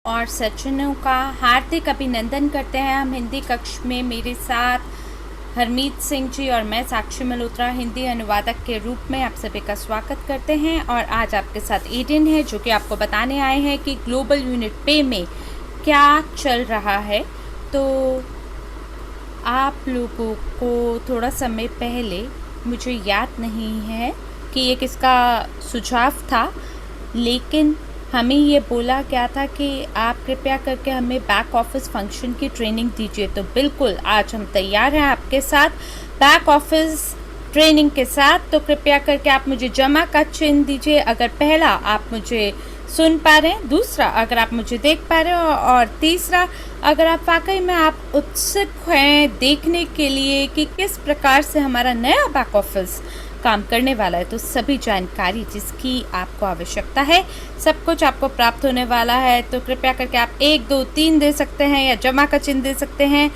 और सज्जनों का हार्दिक अभिनंदन करते हैं हम हिंदी कक्ष में। मेरे साथ हरमीत सिंह जी और मैं साक्षी मल्होत्रा हिंदी अनुवादक के रूप में आप सभी का स्वागत करते हैं। और आज आपके साथ एडेन है जो कि आपको बताने आए हैं कि ग्लोबल यूनिट पे में क्या चल रहा है। तो आप लोगों को थोड़ा समय पहले, मुझे याद नहीं है कि ये किसका सुझाव था, लेकिन हमें ये बोला गया था कि आप कृपया करके हमें बैक ऑफिस फंक्शन की ट्रेनिंग दीजिए। तो बिल्कुल आज हम तैयार हैं आपके साथ बैक ऑफिस ट्रेनिंग के साथ। तो कृपया करके आप मुझे जमा का चिन्ह दीजिए अगर पहला आप मुझे सुन पा रहे हैं, दूसरा अगर आप मुझे देख पा रहे हो, और तीसरा अगर आप वाकई में आप उत्सुक हैं देखने के लिए कि किस प्रकार से हमारा नया बैक ऑफिस काम करने वाला है। तो सभी जानकारी जिसकी आपको आवश्यकता है सब कुछ आपको प्राप्त होने वाला है। तो कृपया करके आप 1 2 3 दे सकते हैं या जमा का चिन्ह दे सकते हैं।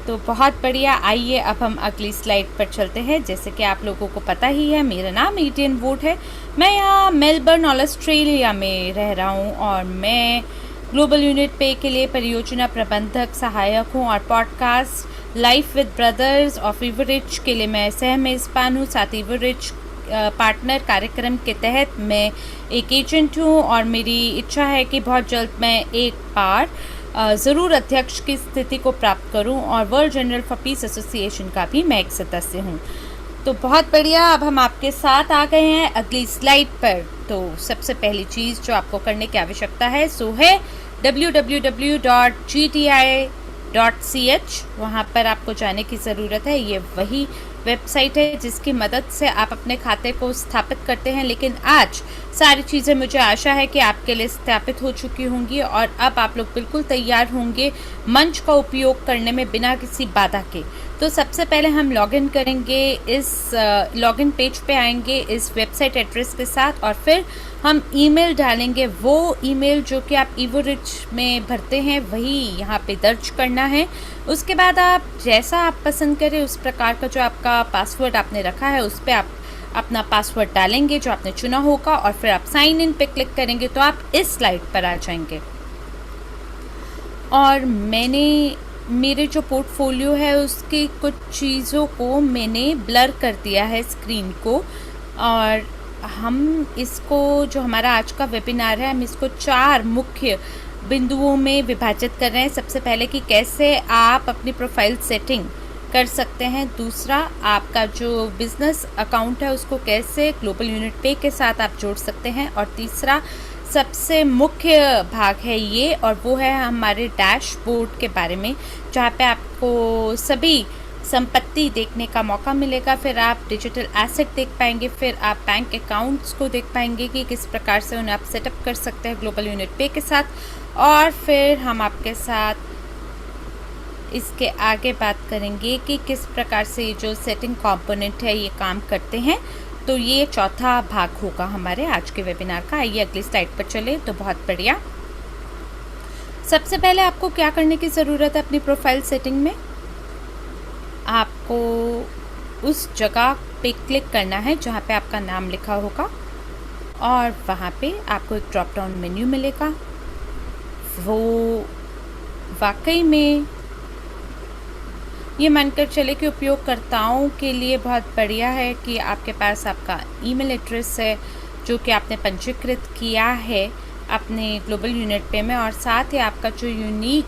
तो बहुत बढ़िया, आइए अब हम अगली स्लाइड पर चलते हैं। जैसे कि आप लोगों को पता ही है, मेरा नाम एडेन वोट है। मैं यहाँ मेलबर्न ऑस्ट्रेलिया में रह रहा हूँ और मैं ग्लोबल यूनिट पे के लिए परियोजना प्रबंधक सहायक हूँ और podcast life with brothers of ईवरिच के लिए मैं सह मेज़बान हूँ। साथ ईवरिच पार्टनर कार्यक्रम के तहत मैं एक एजेंट हूँ और मेरी इच्छा है कि बहुत जल्द मैं एक बार ज़रूर अध्यक्ष की स्थिति को प्राप्त करूं और world journal for piece association का भी मैं एक सदस्य हूं। तो बहुत बढ़िया, अब हम आपके साथ आ गए हैं अगली स्लाइड पर। तो सबसे पहली चीज़ जो आपको करने की आवश्यकता है सो है www.gti.ch। वहाँ पर आपको जाने की ज़रूरत है। ये वही वेबसाइट है जिसकी मदद से आप अपने खाते को स्थापित करते हैं। लेकिन आज सारी चीज़ें मुझे आशा है कि आपके लिए स्थापित हो चुकी होंगी और अब आप लोग बिल्कुल तैयार होंगे मंच का उपयोग करने में बिना किसी बाधा के। तो सबसे पहले हम लॉगिन करेंगे, इस लॉगिन पेज पे आएंगे इस वेबसाइट एड्रेस के साथ और फिर हम ईमेल डालेंगे। वो ईमेल जो कि आप ईवरिच में भरते हैं वही यहाँ पे दर्ज करना है। उसके बाद आप जैसा आप पसंद करें उस प्रकार का जो आपका पासवर्ड आपने रखा है उस पर आप अपना पासवर्ड डालेंगे जो आपने चुना होगा और फिर आप साइन इन पे क्लिक करेंगे तो आप इस स्लाइड पर आ जाएंगे। और मेरे जो पोर्टफोलियो है उसकी कुछ चीज़ों को मैंने ब्लर कर दिया है स्क्रीन को। और हम इसको, जो हमारा आज का वेबिनार है, हम इसको 4 मुख्य बिंदुओं में विभाजित कर रहे हैं। सबसे पहले कि कैसे आप अपनी प्रोफाइल सेटिंग कर सकते हैं, दूसरा आपका जो बिज़नेस अकाउंट है उसको कैसे ग्लोबल यूनिट पे के साथ आप जोड़ सकते हैं, और तीसरा सबसे मुख्य भाग है ये, और वो है हमारे डैशबोर्ड के बारे में जहाँ पे आपको सभी संपत्ति देखने का मौका मिलेगा। फिर आप डिजिटल एसेट देख पाएंगे, फिर आप बैंक अकाउंट्स को देख पाएंगे कि किस प्रकार से उन्हें आप सेटअप कर सकते हैं ग्लोबल यूनिट पे के साथ। और फिर हम आपके साथ इसके आगे बात करेंगे कि किस प्रकार से जो सेटिंग कंपोनेंट है ये काम करते हैं। तो ये चौथा भाग होगा हमारे आज के वेबिनार का। आइए अगली स्लाइड पर चले। तो बहुत बढ़िया, सबसे पहले आपको क्या करने की ज़रूरत है अपनी प्रोफाइल सेटिंग में, आपको उस जगह पे क्लिक करना है जहाँ पे आपका नाम लिखा होगा और वहाँ पे आपको एक ड्रॉप डाउन मेन्यू मिलेगा। वो वाकई में ये मानकर चले कि उपयोगकर्ताओं के लिए बहुत बढ़िया है कि आपके पास आपका ईमेल एड्रेस है जो कि आपने पंजीकृत किया है अपने ग्लोबल यूनिट पे में, और साथ ही आपका जो यूनिक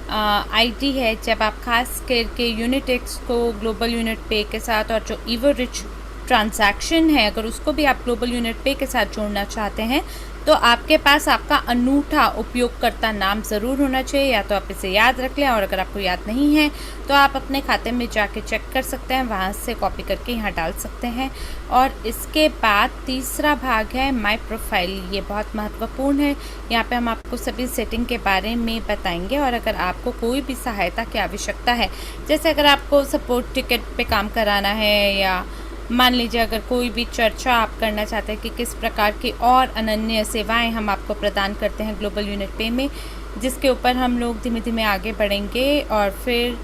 आईडी है जब आप खास करके यूनिटेक्स को ग्लोबल यूनिट पे के साथ और जो ईवरिच ट्रांजैक्शन है अगर उसको भी आप ग्लोबल यूनिट पे के साथ जोड़ना चाहते हैं तो आपके पास आपका अनूठा उपयोगकर्ता नाम ज़रूर होना चाहिए। या तो आप इसे याद रख लें, और अगर आपको याद नहीं है तो आप अपने खाते में जाके चेक कर सकते हैं, वहाँ से कॉपी करके यहाँ डाल सकते हैं। और इसके बाद तीसरा भाग है माय प्रोफाइल। ये बहुत महत्वपूर्ण है। यहाँ पे हम आपको सभी सेटिंग के बारे में बताएंगे और अगर आपको कोई भी सहायता की आवश्यकता है, जैसे अगर आपको सपोर्ट टिकट पे काम कराना है या मान लीजिए अगर कोई भी चर्चा आप करना चाहते हैं कि किस प्रकार की और अनन्य सेवाएं हम आपको प्रदान करते हैं ग्लोबल यूनिट पे में, जिसके ऊपर हम लोग धीमे धीमे आगे बढ़ेंगे। और फिर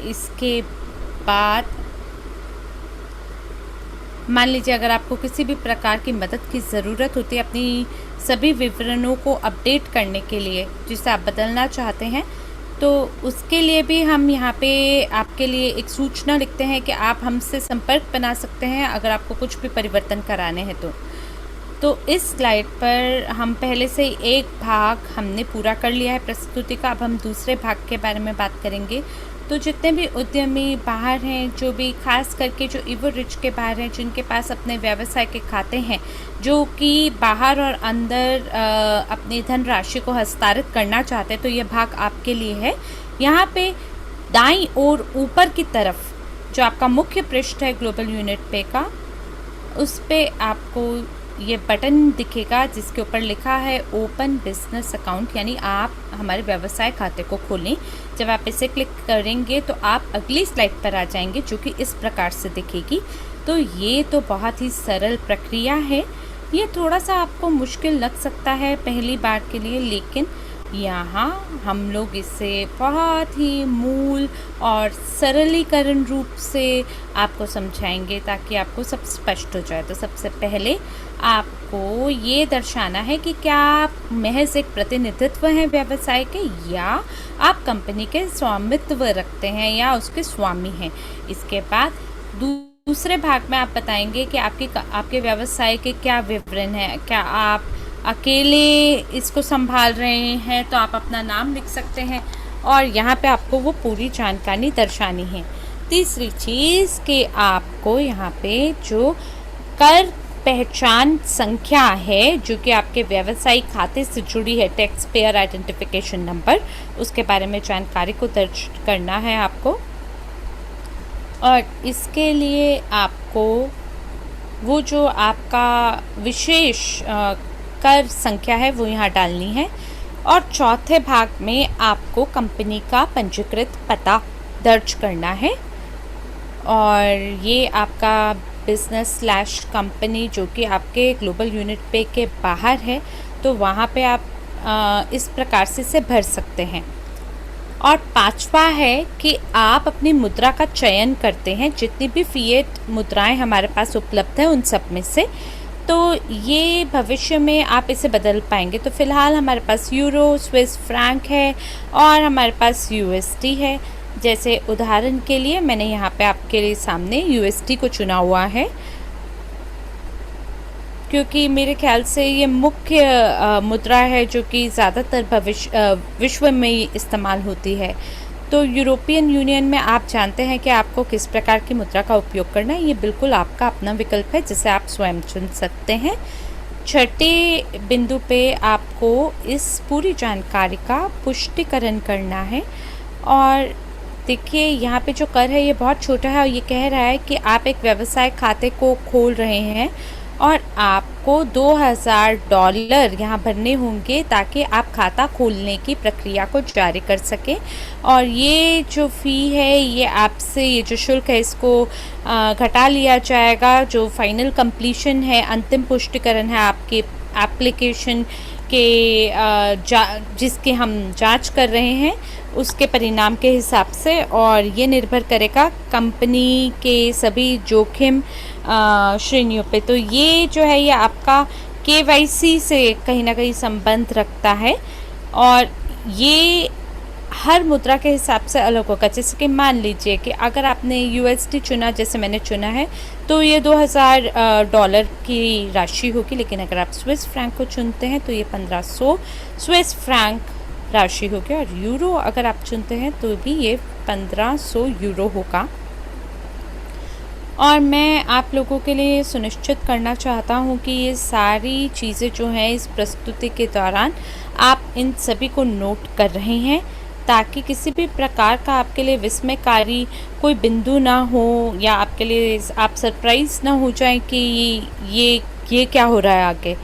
इसके बाद मान लीजिए अगर आपको किसी भी प्रकार की मदद की ज़रूरत होती है अपनी सभी विवरणों को अपडेट करने के लिए, जिसे आप बदलना चाहते हैं, तो उसके लिए भी हम यहाँ पे आपके लिए एक सूचना लिखते हैं कि आप हमसे संपर्क बना सकते हैं अगर आपको कुछ भी परिवर्तन कराने हैं तो इस स्लाइड पर हम पहले से ही एक भाग हमने पूरा कर लिया है प्रस्तुति का। अब हम दूसरे भाग के बारे में बात करेंगे। तो जितने भी उद्यमी बाहर हैं, जो भी खास करके जो इवोरिच के बाहर हैं, जिनके पास अपने व्यवसाय के खाते हैं, जो कि बाहर और अंदर अपनी धनराशि को हस्तांतरित करना चाहते हैं, तो यह भाग आपके लिए है। यहाँ पे दाईं ओर ऊपर की तरफ जो आपका मुख्य पृष्ठ है ग्लोबल यूनिट पे का, उस पे आपको ये बटन दिखेगा जिसके ऊपर लिखा है ओपन बिजनेस अकाउंट, यानी आप हमारे व्यवसाय खाते को खोलें। जब आप इसे क्लिक करेंगे तो आप अगली स्लाइड पर आ जाएंगे जो कि इस प्रकार से दिखेगी। तो ये तो बहुत ही सरल प्रक्रिया है। ये थोड़ा सा आपको मुश्किल लग सकता है पहली बार के लिए, लेकिन यहाँ हम लोग इसे बहुत ही मूल और सरलीकरण रूप से आपको समझाएंगे ताकि आपको सब स्पष्ट हो जाए। तो सबसे पहले आपको ये दर्शाना है कि क्या आप महज एक प्रतिनिधित्व हैं व्यवसाय के, या आप कंपनी के स्वामित्व रखते हैं या उसके स्वामी हैं। इसके बाद दूसरे भाग में आप बताएंगे कि आपके व्यवसाय के क्या विवरण हैं। क्या आप अकेले इसको संभाल रहे हैं, तो आप अपना नाम लिख सकते हैं और यहाँ पे आपको वो पूरी जानकारी दर्शानी है। तीसरी चीज़ कि आपको यहाँ पे जो कर पहचान संख्या है जो कि आपके व्यवसायिक खाते से जुड़ी है, टैक्स पेयर आइडेंटिफिकेशन नंबर, उसके बारे में जानकारी को दर्ज करना है आपको। और इसके लिए आपको वो जो आपका विशेष कर संख्या है वो यहाँ डालनी है। और चौथे भाग में आपको कंपनी का पंजीकृत पता दर्ज करना है। और ये आपका बिजनेस/कंपनी जो कि आपके ग्लोबल यूनिट पे के बाहर है, तो वहाँ पे आप इस प्रकार से इसे भर सकते हैं। और पांचवा है कि आप अपनी मुद्रा का चयन करते हैं, जितनी भी फिएट मुद्राएं हमारे पास उपलब्ध हैं उन सब में से। तो ये भविष्य में आप इसे बदल पाएंगे। तो फ़िलहाल हमारे पास यूरो, स्विस फ्रैंक है और हमारे पास यूएसडी है। जैसे उदाहरण के लिए मैंने यहाँ पे आपके लिए सामने यूएसडी को चुना हुआ है, क्योंकि मेरे ख्याल से ये मुख्य मुद्रा है जो कि ज़्यादातर विश्व में इस्तेमाल होती है। तो यूरोपियन यूनियन में आप जानते हैं कि आपको किस प्रकार की मुद्रा का उपयोग करना है। ये बिल्कुल आपका अपना विकल्प है जिसे आप स्वयं चुन सकते हैं। छठे बिंदु पे आपको इस पूरी जानकारी का पुष्टिकरण करना है। और देखिए यहाँ पे जो कर है ये बहुत छोटा है और ये कह रहा है कि आप एक व्यवसाय खाते को खोल रहे हैं और आपको $2000 यहाँ भरने होंगे ताकि आप खाता खोलने की प्रक्रिया को जारी कर सकें। और ये जो फ़ी है ये आपसे, ये जो शुल्क है इसको घटा लिया जाएगा। जो फाइनल कंप्लीशन है, अंतिम पुष्टिकरण है आपके एप्लीकेशन के जिसके हम जांच कर रहे हैं उसके परिणाम के हिसाब से। और ये निर्भर करेगा कंपनी के सभी जोखिम श्रेणियों पे। तो ये जो है ये आपका KYC से कहीं ना कहीं संबंध रखता है और ये हर मुद्रा के हिसाब से अलग होगा। जैसे कि मान लीजिए कि अगर आपने USD चुना, जैसे मैंने चुना है, तो ये $2000 की राशि होगी। लेकिन अगर आप स्विस फ्रैंक को चुनते हैं तो ये 1500 स्विस फ्रैंक राशि होगी। और यूरो अगर आप चुनते हैं तो भी ये 1500 यूरो होगा। और मैं आप लोगों के लिए सुनिश्चित करना चाहता हूँ कि ये सारी चीज़ें जो हैं इस प्रस्तुति के दौरान आप इन सभी को नोट कर रहे हैं, ताकि किसी भी प्रकार का आपके लिए विस्मयकारी कोई बिंदु ना हो या आपके लिए आप सरप्राइज़ ना हो जाए कि ये क्या हो रहा है आगे।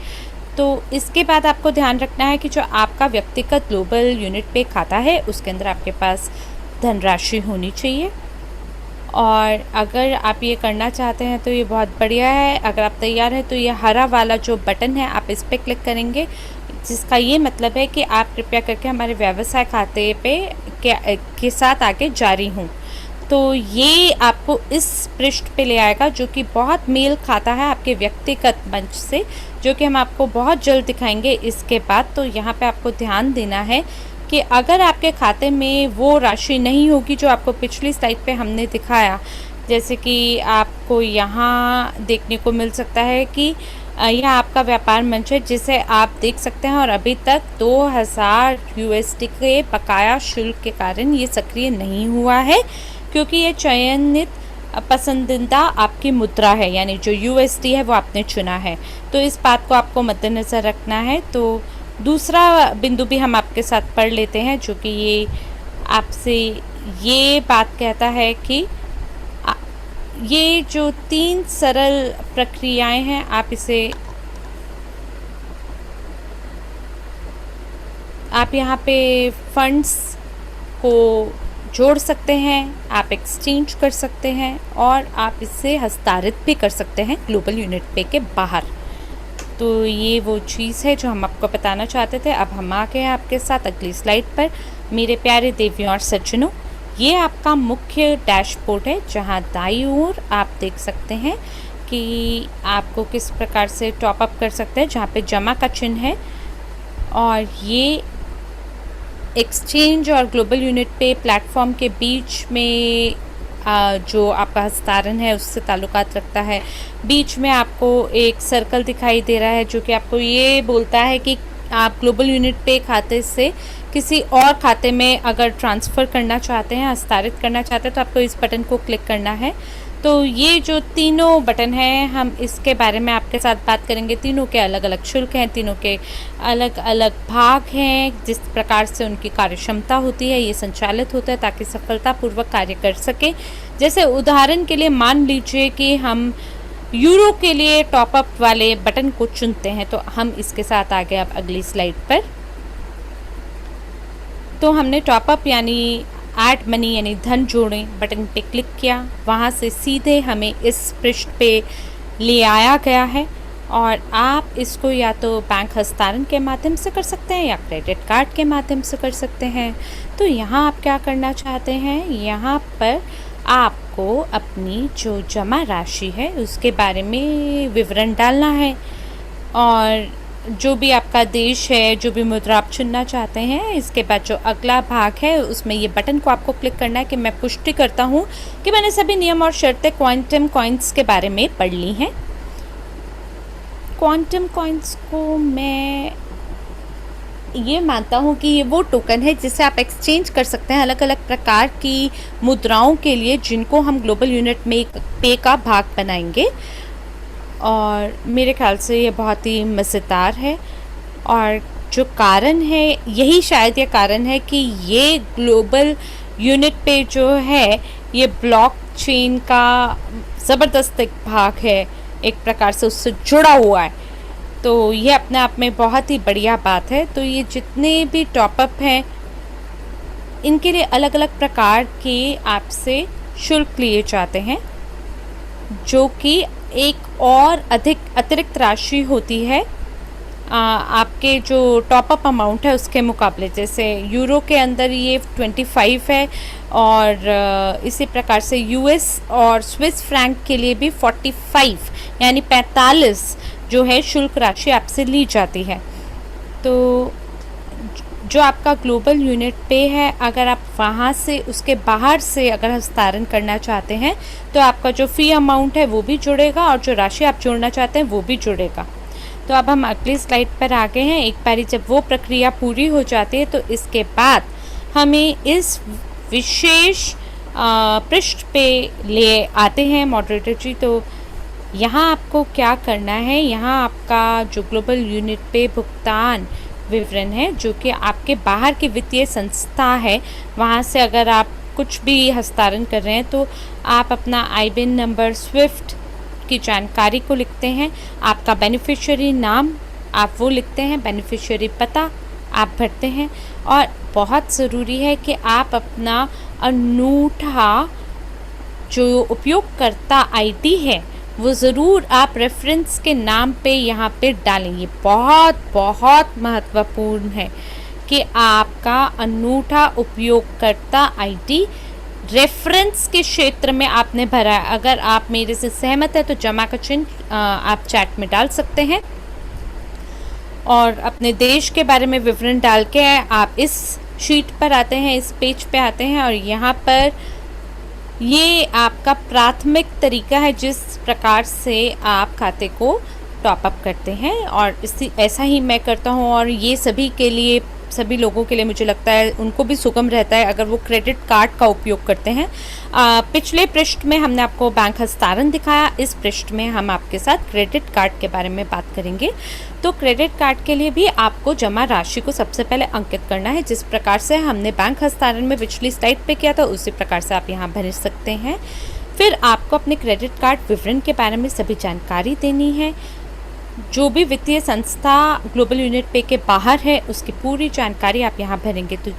तो इसके बाद आपको ध्यान रखना है कि जो आपका व्यक्तिगत ग्लोबल यूनिट पे खाता है उसके अंदर आपके पास धनराशि होनी चाहिए। और अगर आप ये करना चाहते हैं तो ये बहुत बढ़िया है। अगर आप तैयार हैं तो ये हरा वाला जो बटन है आप इस पर क्लिक करेंगे, जिसका ये मतलब है कि आप कृपया करके हमारे व्यवसाय खाते पे के साथ आगे जारी हों। तो ये आपको इस पृष्ठ पे ले आएगा, जो कि बहुत मेल खाता है आपके व्यक्तिगत मंच से, जो कि हम आपको बहुत जल्द दिखाएंगे इसके बाद। तो यहाँ पे आपको ध्यान देना है कि अगर आपके खाते में वो राशि नहीं होगी जो आपको पिछली स्लाइड पे हमने दिखाया, जैसे कि आपको यहाँ देखने को मिल सकता है कि यह आपका व्यापार मंच है जिसे आप देख सकते हैं, और अभी तक 2000 USD के बकाया शुल्क के कारण ये सक्रिय नहीं हुआ है, क्योंकि ये चयनित पसंदीदा आपकी मुद्रा है, यानी जो USD है वो आपने चुना है। तो इस बात को आपको मद्देनज़र रखना है। तो दूसरा बिंदु भी हम आपके साथ पढ़ लेते हैं, जो कि ये आपसे ये बात कहता है कि ये जो 3 सरल प्रक्रियाएं हैं, आप यहाँ पे फंड्स को जोड़ सकते हैं, आप एक्सचेंज कर सकते हैं, और आप इसे हस्तांतरित भी कर सकते हैं ग्लोबल यूनिट पे के बाहर। तो ये वो चीज़ है जो हम आपको बताना चाहते थे। अब हम आ गए हैं आपके साथ अगली स्लाइड पर। मेरे प्यारे देवियों और सज्जनों, ये आपका मुख्य डैशबोर्ड है, जहाँ दाईं ओर आप देख सकते हैं कि आपको किस प्रकार से टॉप अप कर सकते हैं, जहाँ पे जमा का चिन्ह है, और ये एक्सचेंज और ग्लोबल यूनिट पे प्लेटफॉर्म के बीच में जो आपका हस्तांतरण है उससे ताल्लुकात रखता है। बीच में आपको एक सर्कल दिखाई दे रहा है, जो कि आपको ये बोलता है कि आप ग्लोबल यूनिट पे खाते से किसी और खाते में अगर ट्रांसफ़र करना चाहते हैं, हस्तांतरित करना चाहते हैं, तो आपको इस बटन को क्लिक करना है। तो ये जो तीनों बटन हैं, हम इसके बारे में आपके साथ बात करेंगे। तीनों के अलग अलग शुल्क हैं, तीनों के अलग अलग भाग हैं, जिस प्रकार से उनकी कार्यक्षमता होती है, ये संचालित होता है ताकि सफलतापूर्वक कार्य कर सके। जैसे उदाहरण के लिए मान लीजिए कि हम यूरो के लिए टॉपअप वाले बटन को चुनते हैं, तो हम इसके साथ आ गए अब अगली स्लाइड पर। तो हमने टॉपअप यानी ऐड मनी यानी धन जोड़ें बटन पे क्लिक किया, वहाँ से सीधे हमें इस पृष्ठ पे ले आया गया है, और आप इसको या तो बैंक हस्तांतरण के माध्यम से कर सकते हैं या क्रेडिट कार्ड के माध्यम से कर सकते हैं। तो यहाँ आप क्या करना चाहते हैं, यहाँ पर आपको अपनी जो जमा राशि है उसके बारे में विवरण डालना है, और जो भी आपका देश है, जो भी मुद्रा आप चुनना चाहते हैं, इसके बाद जो अगला भाग है उसमें ये बटन को आपको क्लिक करना है कि मैं पुष्टि करता हूँ कि मैंने सभी नियम और शर्तें क्वांटम कॉइन्स के बारे में पढ़ ली हैं। क्वांटम कॉइन्स को मैं ये मानता हूँ कि ये वो टोकन है जिसे आप एक्सचेंज कर सकते हैं अलग अलग प्रकार की मुद्राओं के लिए, जिनको हम ग्लोबल यूनिट में पे का भाग बनाएंगे, और मेरे ख्याल से ये बहुत ही मज़ेदार है। और जो कारण है, यही शायद ये कारण है कि ये ग्लोबल यूनिट पे जो है ये ब्लॉकचेन का ज़बरदस्त एक भाग है, एक प्रकार से उससे जुड़ा हुआ है। तो ये अपने आप में बहुत ही बढ़िया बात है। तो ये जितने भी टॉपअप हैं, इनके लिए अलग अलग प्रकार के आपसे शुल्क लिए जाते हैं, जो कि एक और अधिक अतिरिक्त राशि होती है आपके जो टॉपअप अमाउंट है उसके मुकाबले। जैसे यूरो के अंदर ये 25 है, और इसी प्रकार से US और स्विस फ्रैंक के लिए भी 45 यानी 45 जो है शुल्क राशि आपसे ली जाती है। तो जो आपका ग्लोबल यूनिट पे है, अगर आप वहाँ से उसके बाहर से अगर हस्तांतरण करना चाहते हैं, तो आपका जो फ़ी अमाउंट है वो भी जुड़ेगा, और जो राशि आप जोड़ना चाहते हैं वो भी जुड़ेगा। तो अब हम अगली स्लाइड पर आ गए हैं। एक बारी जब वो प्रक्रिया पूरी हो जाती है, तो इसके बाद हमें इस विशेष पृष्ठ पे ले आते हैं मॉडरेटर जी। तो यहाँ आपको क्या करना है, यहाँ आपका जो ग्लोबल यूनिट पे भुगतान विवरण है, जो कि आपके बाहर की वित्तीय संस्था है, वहाँ से अगर आप कुछ भी हस्तांतरण कर रहे हैं, तो आप अपना IBAN नंबर, स्विफ्ट की जानकारी को लिखते हैं, आपका बेनिफिशियरी नाम आप वो लिखते हैं, बेनिफिशियरी पता आप भरते हैं, और बहुत ज़रूरी है कि आप अपना अनूठा जो उपयोगकर्ता ID है वो ज़रूर आप रेफरेंस के नाम पे यहाँ पे डालेंगे। बहुत बहुत महत्वपूर्ण है कि आपका अनूठा उपयोगकर्ता ID रेफरेंस के क्षेत्र में आपने भरा है। अगर आप मेरे से सहमत है तो जमा का चिन्ह आप चैट में डाल सकते हैं और अपने देश के बारे में विवरण डाल के आप इस शीट पर आते हैं, इस पेज पे आते हैं और यहाँ पर ये आपका प्राथमिक तरीका है जिस प्रकार से आप खाते को टॉप अप करते हैं और ऐसा ही मैं करता हूँ और ये सभी लोगों के लिए मुझे लगता है उनको भी सुगम रहता है अगर वो क्रेडिट कार्ड का उपयोग करते हैं। पिछले पृष्ठ में हमने आपको बैंक हस्तांतरण दिखाया, इस पृष्ठ में हम आपके साथ क्रेडिट कार्ड के बारे में बात करेंगे। तो क्रेडिट कार्ड के लिए भी आपको जमा राशि को सबसे पहले अंकित करना है, जिस प्रकार से हमने बैंक हस्तांतरण में पिछली स्लाइड पे किया था उसी प्रकार से आप यहाँ भर सकते हैं। फिर आपको अपने क्रेडिट कार्ड विवरण के बारे में सभी जानकारी देनी है। जो भी वित्तीय संस्था ग्लोबल यूनिट पे के बाहर है उसकी पूरी जानकारी आप यहाँ भरेंगे। तो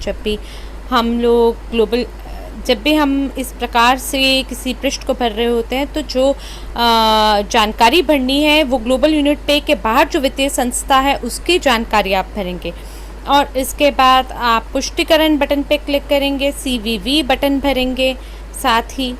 जब भी हम इस प्रकार से किसी पृष्ठ को भर रहे होते हैं तो जो जानकारी भरनी है वो ग्लोबल यूनिट पे के बाहर जो वित्तीय संस्था है उसकी जानकारी आप भरेंगे। और इसके बाद आप पुष्टिकरण बटन पे क्लिक करेंगे, CVV बटन भरेंगे साथ ही,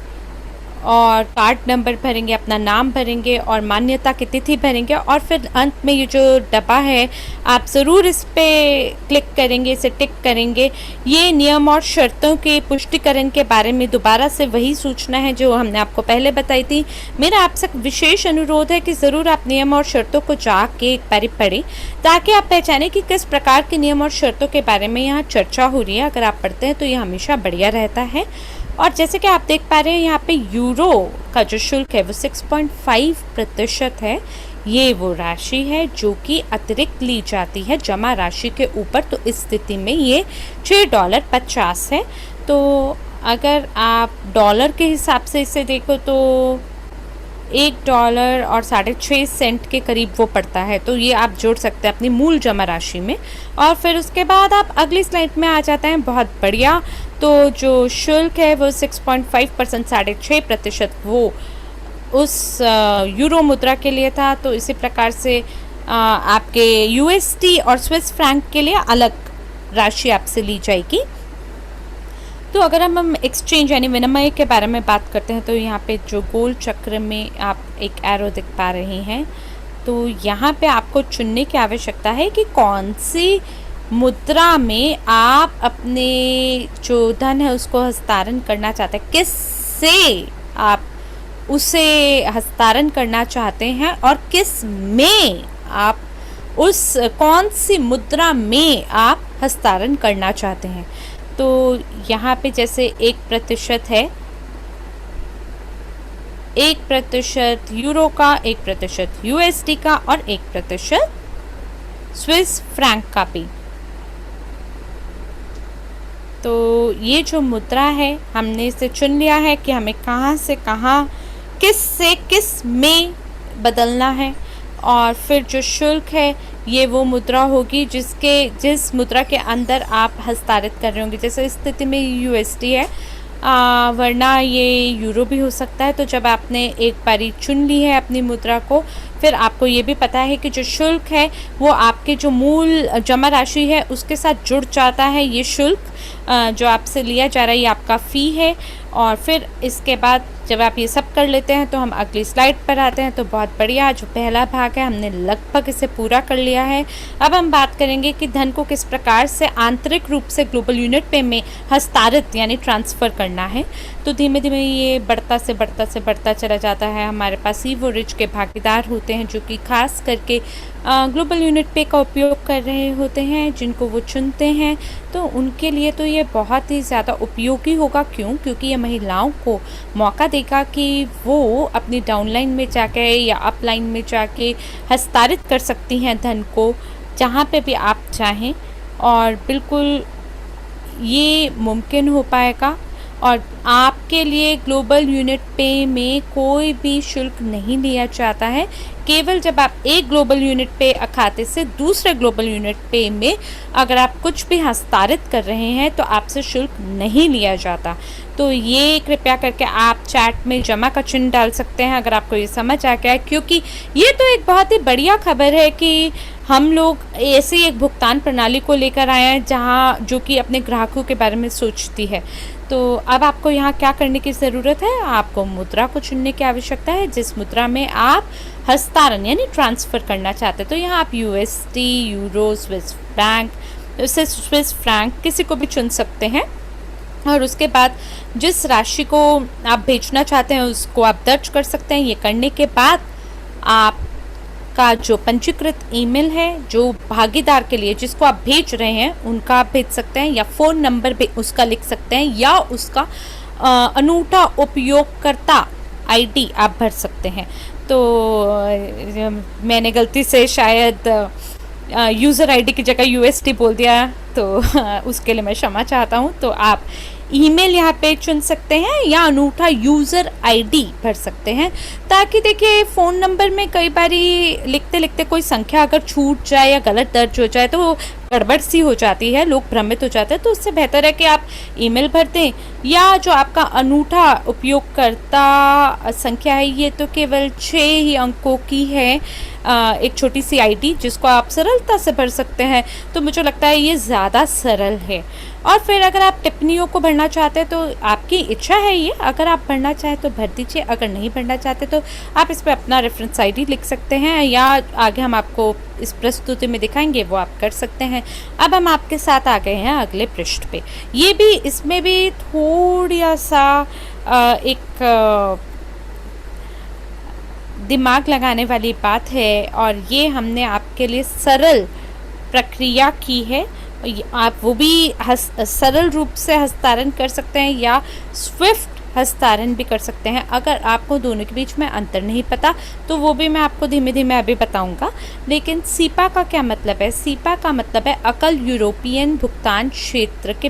और कार्ड नंबर भरेंगे, अपना नाम भरेंगे और मान्यता की तिथि भरेंगे और फिर अंत में ये जो डब्बा है आप ज़रूर इस पर क्लिक करेंगे, इसे टिक करेंगे। ये नियम और शर्तों के पुष्टिकरण के बारे में दोबारा से वही सूचना है जो हमने आपको पहले बताई थी। मेरा आपसे विशेष अनुरोध है कि ज़रूर आप नियम और शर्तों को जाके एक बार पढ़ें ताकि आप पहचानें कि किस प्रकार के नियम और शर्तों के बारे में यहाँ चर्चा हो रही है। अगर आप पढ़ते हैं तो ये हमेशा बढ़िया रहता है। और जैसे कि आप देख पा रहे हैं यहाँ पे यूरो का जो शुल्क है वो 6.5% है। ये वो राशि है जो कि अतिरिक्त ली जाती है जमा राशि के ऊपर। तो इस स्थिति में ये $6.50 है। तो अगर आप डॉलर के हिसाब से इसे देखो तो $1 और 6.5 सेंट के करीब वो पड़ता है। तो ये आप जोड़ सकते हैं अपनी मूल जमा राशि में। और फिर उसके बाद आप अगली स्लाइड में आ जाते हैं। बहुत बढ़िया। तो जो शुल्क है वो 6.5%, 6.5% वो उस यूरो मुद्रा के लिए था। तो इसी प्रकार से आपके USD और स्विस फ्रैंक के लिए अलग राशि आपसे ली जाएगी। तो अगर हम एक्सचेंज यानी विनिमय के बारे में बात करते हैं तो यहाँ पे जो गोल चक्र में आप एक एरो दिख पा रहे हैं, तो यहाँ पे आपको चुनने की आवश्यकता है कि कौन सी मुद्रा में आप अपने जो धन है उसको हस्तांतरण करना चाहते हैं, किससे आप उसे हस्तांतरण करना चाहते हैं और किस में आप कौन सी मुद्रा में आप हस्तांतरण करना चाहते हैं। तो यहाँ पे जैसे 1% है, 1% यूरो का, 1% USD का और 1% स्विस फ्रैंक का भी। तो ये जो मुद्रा है हमने इसे चुन लिया है कि हमें कहाँ से कहाँ किस से किस में बदलना है। और फिर जो शुल्क है ये वो मुद्रा होगी जिस मुद्रा के अंदर आप हस्तांतरित कर रहे होंगे। जैसे इस स्थिति में USD है, वरना ये यूरो भी हो सकता है। तो जब आपने एक बारी चुन ली है अपनी मुद्रा को, फिर आपको ये भी पता है कि जो शुल्क है वो आपके जो मूल जमा राशि है उसके साथ जुड़ जाता है। ये शुल्क जो आपसे लिया जा रहा है ये आपका फ़ी है। और फिर इसके बाद जब आप ये सब कर लेते हैं तो हम अगली स्लाइड पर आते हैं। तो बहुत बढ़िया, जो पहला भाग है हमने लगभग इसे पूरा कर लिया है। अब हम बात करेंगे कि धन को किस प्रकार से आंतरिक रूप से ग्लोबल यूनिट पे में हस्तांतरित यानी ट्रांसफ़र करना है। तो धीमे धीमे ये बढ़ता चला जाता है। हमारे पास लीवरेज के भागीदार होते हैं जो कि खास करके ग्लोबल यूनिट पे का उपयोग कर रहे होते हैं, जिनको वो चुनते हैं। तो उनके लिए तो ये बहुत ही ज़्यादा उपयोगी होगा। क्योंकि ये महिलाओं को मौका देगा कि वो अपनी डाउनलाइन में जाके या अपलाइन में जाके हस्तांतरित कर सकती हैं धन को जहाँ पे भी आप चाहें, और बिल्कुल ये मुमकिन हो पाएगा। और आपके लिए ग्लोबल यूनिट पे में कोई भी शुल्क नहीं लिया जाता है। केवल जब आप एक ग्लोबल यूनिट पे खाते से दूसरे ग्लोबल यूनिट पे में अगर आप कुछ भी हस्तांतरित कर रहे हैं तो आपसे शुल्क नहीं लिया जाता। तो ये कृपया करके आप चैट में जमा का चिन्ह डाल सकते हैं अगर आपको ये समझ आ गया है, क्योंकि ये तो एक बहुत ही बढ़िया खबर है कि हम लोग ऐसी एक भुगतान प्रणाली को लेकर आए हैं जहाँ जो कि अपने ग्राहकों के बारे में सोचती है। तो अब आपको यहाँ क्या करने की ज़रूरत है, आपको मुद्रा को चुनने की आवश्यकता है जिस मुद्रा में आप हस्तांतरण यानी ट्रांसफ़र करना चाहते हैं। तो यहाँ आप यूएसडी, यूरो, स्विस फ्रैंक किसी को भी चुन सकते हैं और उसके बाद जिस राशि को आप भेजना चाहते हैं उसको आप दर्ज कर सकते हैं। ये करने के बाद आपका जो पंजीकृत ईमेल है जो भागीदार के लिए जिसको आप भेज रहे हैं उनका आप भेज सकते हैं, या फ़ोन नंबर भी उसका लिख सकते हैं, या उसका अनूठा उपयोगकर्ता आईडी आप भर सकते हैं। तो मैंने गलती से शायद यूज़र आईडी की जगह यूएसडी बोल दिया, तो उसके लिए मैं क्षमा चाहता हूँ। तो आप ईमेल यहाँ पे चुन सकते हैं या अनूठा यूज़र आईडी भर सकते हैं, ताकि देखिए फ़ोन नंबर में कई बारी लिखते लिखते कोई संख्या अगर छूट जाए या गलत दर्ज हो जाए तो गड़बड़ सी हो जाती है, लोग भ्रमित हो जाते हैं। तो उससे बेहतर है कि आप ईमेल भर दें, या जो आपका अनूठा उपयोगकर्ता संख्या है ये तो केवल 6 ही अंकों की है, एक छोटी सी आईडी जिसको आप सरलता से भर सकते हैं। तो मुझे लगता है ये ज़्यादा सरल है। और फिर अगर आप टिप्पणियों को भरना चाहते हैं तो आपकी इच्छा है ये, अगर आप भरना चाहें तो भर दीजिए, अगर नहीं भरना चाहते तो आप इस पर अपना रेफरेंस आईडी लिख सकते हैं, या आगे हम आपको इस प्रस्तुति में दिखाएंगे वो आप कर सकते हैं। अब हम आपके साथ आ गए हैं अगले पृष्ठ पे। ये भी इसमें भी थोड़ा सा एक दिमाग लगाने वाली बात है, और ये हमने आपके लिए सरल प्रक्रिया की है। आप वो भी सरल रूप से हस्तांतरण कर सकते हैं या स्विफ्ट हस्तांतरण भी कर सकते हैं। अगर आपको दोनों के बीच में अंतर नहीं पता तो वो भी मैं आपको धीमे धीमे अभी बताऊंगा। लेकिन सीपा का क्या मतलब है? सीपा का मतलब है अकल यूरोपियन भुगतान क्षेत्र के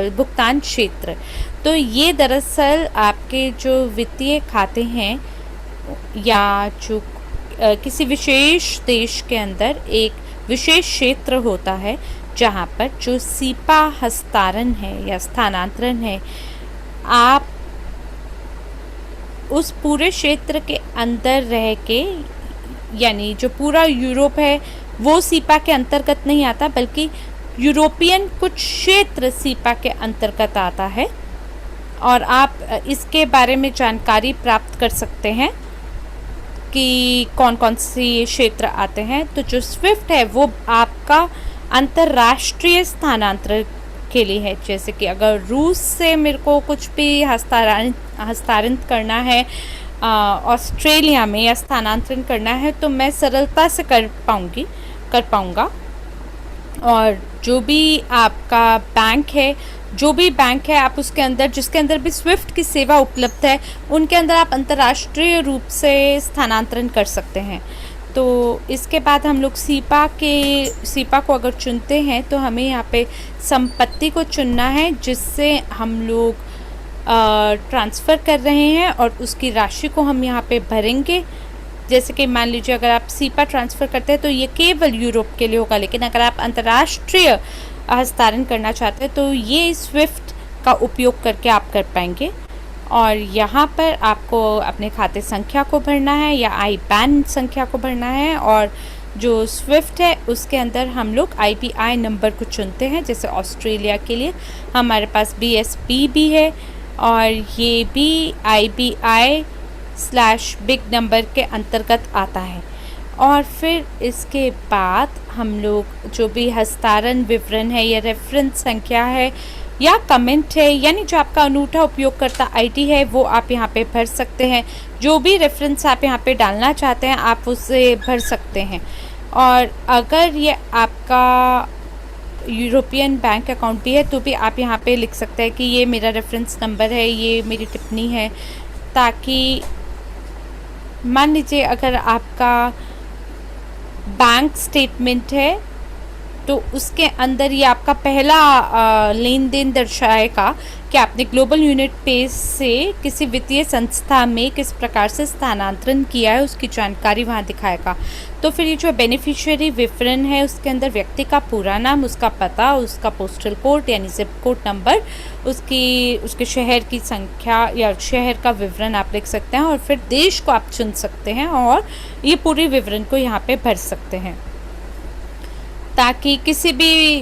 भुगतान क्षेत्र। तो ये दरअसल आपके जो वित्तीय खाते हैं या जो किसी विशेष देश के अंदर एक विशेष क्षेत्र होता है जहाँ पर जो सीपा हस्तांतरण है या स्थानांतरण है, आप उस पूरे क्षेत्र के अंदर रह के, यानी जो पूरा यूरोप है वो सीपा के अंतर्गत नहीं आता, बल्कि यूरोपियन कुछ क्षेत्र सीपा के अंतर्गत आता है। और आप इसके बारे में जानकारी प्राप्त कर सकते हैं कि कौन कौन से क्षेत्र आते हैं। तो जो स्विफ्ट है वो आपका अंतर्राष्ट्रीय स्थानांतरण के लिए है। जैसे कि अगर रूस से मेरे को कुछ भी हस्तांतरित करना है ऑस्ट्रेलिया में या स्थानांतरण करना है तो मैं सरलता से कर पाऊँगा। और जो भी आपका बैंक है, जो भी बैंक है आप उसके अंदर जिसके अंदर भी स्विफ्ट की सेवा उपलब्ध है उनके अंदर आप अंतर्राष्ट्रीय रूप से स्थानांतरण कर सकते हैं। तो इसके बाद हम लोग सीपा को अगर चुनते हैं तो हमें यहाँ पे संपत्ति को चुनना है जिससे हम लोग ट्रांसफ़र कर रहे हैं, और उसकी राशि को हम यहाँ पे भरेंगे। जैसे कि मान लीजिए अगर आप सीपा ट्रांसफ़र करते हैं तो ये केवल यूरोप के लिए होगा, लेकिन अगर आप अंतर्राष्ट्रीय हस्तांतरण करना चाहते हैं तो ये स्विफ्ट का उपयोग करके आप कर पाएंगे। और यहाँ पर आपको अपने खाते संख्या को भरना है या IBAN संख्या को भरना है, और जो स्विफ्ट है उसके अंदर हम लोग IBI नंबर को चुनते हैं। जैसे ऑस्ट्रेलिया के लिए हमारे पास BSB भी है, और ये भी IBI/बिग नंबर के अंतर्गत आता है। और फिर इसके बाद हम लोग जो भी हस्तांतरण विवरण है या रेफरेंस संख्या है या कमेंट है, यानी जो आपका अनूठा उपयोगकर्ता आईडी है वो आप यहाँ पे भर सकते हैं। जो भी रेफरेंस आप यहाँ पे डालना चाहते हैं आप उसे भर सकते हैं। और अगर ये आपका यूरोपियन बैंक अकाउंट भी है तो भी आप यहाँ पे लिख सकते हैं कि ये मेरा रेफरेंस नंबर है, ये मेरी टिप्पणी है, ताकि मान लीजिए अगर आपका बैंक स्टेटमेंट है तो उसके अंदर ये आपका पहला लेन देन दर्शाएगा कि आपने ग्लोबल यूनिट पे से किसी वित्तीय संस्था में किस प्रकार से स्थानांतरण किया है, उसकी जानकारी वहाँ दिखाएगा। तो फिर ये जो बेनिफिशियरी विवरण है उसके अंदर व्यक्ति का पूरा नाम, उसका पता, उसका पोस्टल कोड यानी जिप कोड नंबर, उसके शहर की संख्या या शहर का विवरण आप लिख सकते हैं और फिर देश को आप चुन सकते हैं और ये पूरी विवरण को यहाँ पे भर सकते हैं, ताकि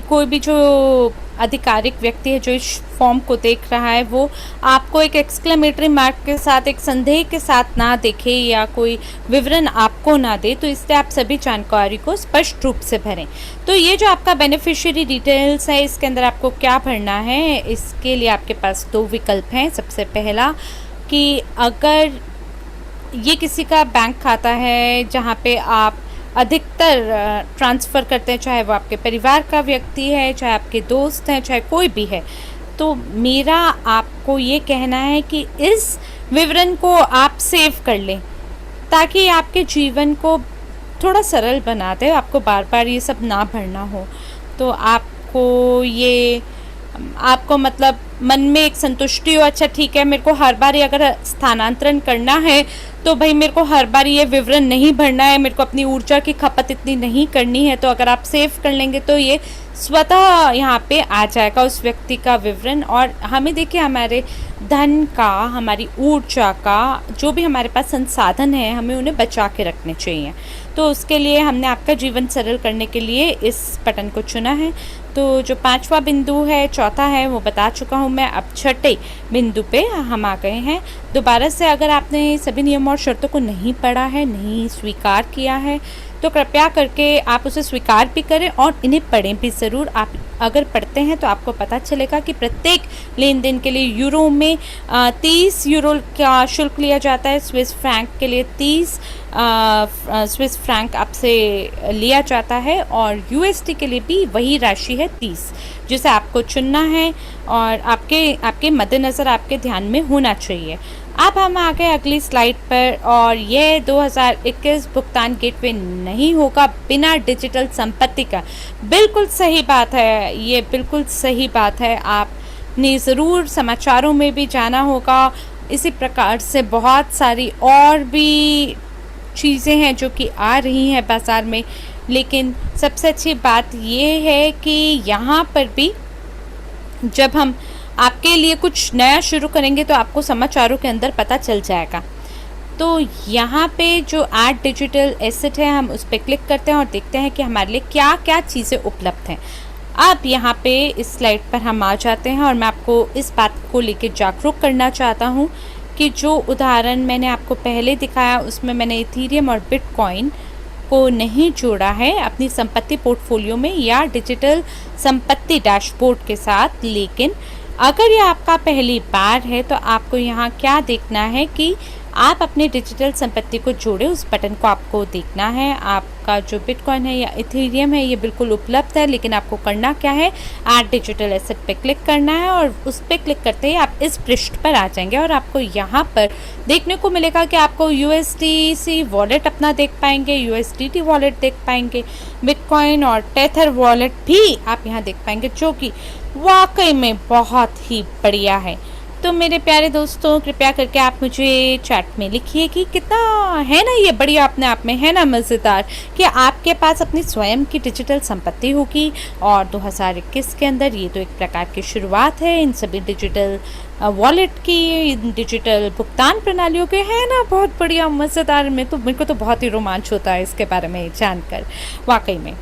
कोई भी जो आधिकारिक व्यक्ति है जो इस फॉर्म को देख रहा है वो आपको एक एक्सक्लेमेटरी मार्क के साथ, एक संदेह के साथ ना देखे या कोई विवरण आपको ना दे। तो इसलिए आप सभी जानकारी को स्पष्ट रूप से भरें। तो ये जो आपका बेनिफिशियरी डिटेल्स है, इसके अंदर आपको क्या भरना है, इसके लिए आपके पास 2 विकल्प हैं। सबसे पहला कि अगर ये किसी का बैंक खाता है जहाँ पे आप अधिकतर ट्रांसफ़र करते हैं, चाहे वो आपके परिवार का व्यक्ति है, चाहे आपके दोस्त हैं, चाहे कोई भी है, तो मेरा आपको ये कहना है कि इस विवरण को आप सेव कर लें ताकि आपके जीवन को थोड़ा सरल बना दे, आपको बार बार ये सब ना भरना हो। तो आपको मतलब मन में एक संतुष्टि हो, अच्छा ठीक है, मेरे को हर बार अगर स्थानांतरण करना है तो भाई मेरे को हर बार ये विवरण नहीं भरना है, मेरे को अपनी ऊर्जा की खपत इतनी नहीं करनी है। तो अगर आप सेव कर लेंगे तो ये स्वतः यहाँ पे आ जाएगा उस व्यक्ति का विवरण। और हमें देखिए, हमारे धन का, हमारी ऊर्जा का, जो भी हमारे पास संसाधन है, हमें उन्हें बचा के रखने चाहिए। तो उसके लिए हमने आपका जीवन सरल करने के लिए इस बटन को चुना है। तो जो 5वां बिंदु है, चौथा है, वो बता चुका हूँ मैं। अब 6ठे बिंदु पे हम आ गए हैं। दोबारा से अगर आपने सभी नियमों और शर्तों को नहीं पढ़ा है, नहीं स्वीकार किया है, तो कृपया करके आप उसे स्वीकार भी करें और इन्हें पढ़ें भी ज़रूर। आप अगर पढ़ते हैं तो आपको पता चलेगा कि प्रत्येक लेन देन के लिए यूरो में 30 यूरो का शुल्क लिया जाता है। स्विस फ्रैंक के लिए 30 स्विस फ्रैंक आपसे लिया जाता है और यूएसडी के लिए भी वही राशि है 30, जिसे आपको चुनना है और आपके मद्देनज़र आपके ध्यान में होना चाहिए। अब हम आ गए अगली स्लाइड पर और ये 2021 भुगतान गेटवे नहीं होगा बिना डिजिटल संपत्ति का। बिल्कुल सही बात है, ये बिल्कुल सही बात है। आपने ज़रूर समाचारों में भी जाना होगा। इसी प्रकार से बहुत सारी और भी चीज़ें हैं जो कि आ रही हैं बाज़ार में, लेकिन सबसे अच्छी बात ये है कि यहाँ पर भी जब हम आपके लिए कुछ नया शुरू करेंगे तो आपको समाचारों के अंदर पता चल जाएगा। तो यहाँ पे जो ऐड डिजिटल एसेट है, हम उस पर क्लिक करते हैं और देखते हैं कि हमारे लिए क्या क्या चीज़ें उपलब्ध हैं। अब यहाँ पे इस स्लाइड पर हम आ जाते हैं और मैं आपको इस बात को लेके जागरूक करना चाहता हूँ कि जो उदाहरण मैंने आपको पहले दिखाया उसमें मैंने इथीरियम और बिटकॉइन को नहीं जोड़ा है अपनी संपत्ति पोर्टफोलियो में या डिजिटल संपत्ति डैशबोर्ड के साथ। लेकिन अगर ये आपका पहली बार है तो आपको यहाँ क्या देखना है कि आप अपने डिजिटल संपत्ति को जोड़े, उस बटन को आपको देखना है। आपका जो बिटकॉइन है या इथेरियम है ये बिल्कुल उपलब्ध है, लेकिन आपको करना क्या है, ऐड डिजिटल एसेट पे क्लिक करना है और उस पर क्लिक करते ही आप इस पृष्ठ पर आ जाएंगे और आपको यहाँ पर देखने को मिलेगा कि आपको USDC वॉलेट अपना देख पाएंगे, USDT वॉलेट देख पाएंगे, बिटकॉइन और टेथर वॉलेट भी आप यहाँ देख पाएंगे, जो कि वाकई में बहुत ही बढ़िया है। तो मेरे प्यारे दोस्तों, कृपया करके आप मुझे चैट में लिखिए कि कितना है ना ये बढ़िया अपने आप में, है ना मज़ेदार कि आपके पास अपनी स्वयं की डिजिटल संपत्ति होगी। और 2021 के अंदर ये तो एक प्रकार की शुरुआत है इन सभी डिजिटल वॉलेट की, डिजिटल भुगतान प्रणालियों के, है ना बहुत बढ़िया मज़ेदार। मेरे को तो बहुत ही रोमांच होता है इसके बारे में जानकर, वाकई में।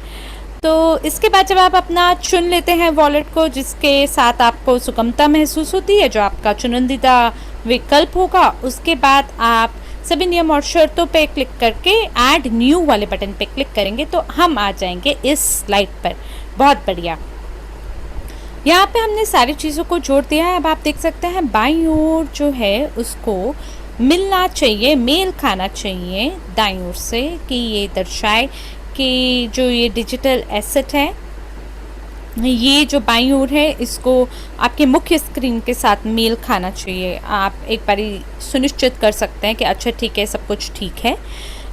तो इसके बाद जब आप अपना चुन लेते हैं वॉलेट को जिसके साथ आपको सुगमता महसूस होती है, जो आपका चुनिंदा विकल्प होगा, उसके बाद आप सभी नियम और शर्तों पे क्लिक करके ऐड न्यू वाले बटन पे क्लिक करेंगे तो हम आ जाएंगे इस स्लाइड पर। बहुत बढ़िया, यहाँ पे हमने सारी चीज़ों को जोड़ दिया है। अब आप देख सकते हैं बाईं ओर जो है उसको मिलना चाहिए, मेल खाना चाहिए दाईं ओर से, कि ये दर्शाए कि जो ये डिजिटल एसेट है, ये जो बाईं ओर है, इसको आपके मुख्य स्क्रीन के साथ मेल खाना चाहिए। आप एक बारी सुनिश्चित कर सकते हैं कि अच्छा ठीक है, सब कुछ ठीक है।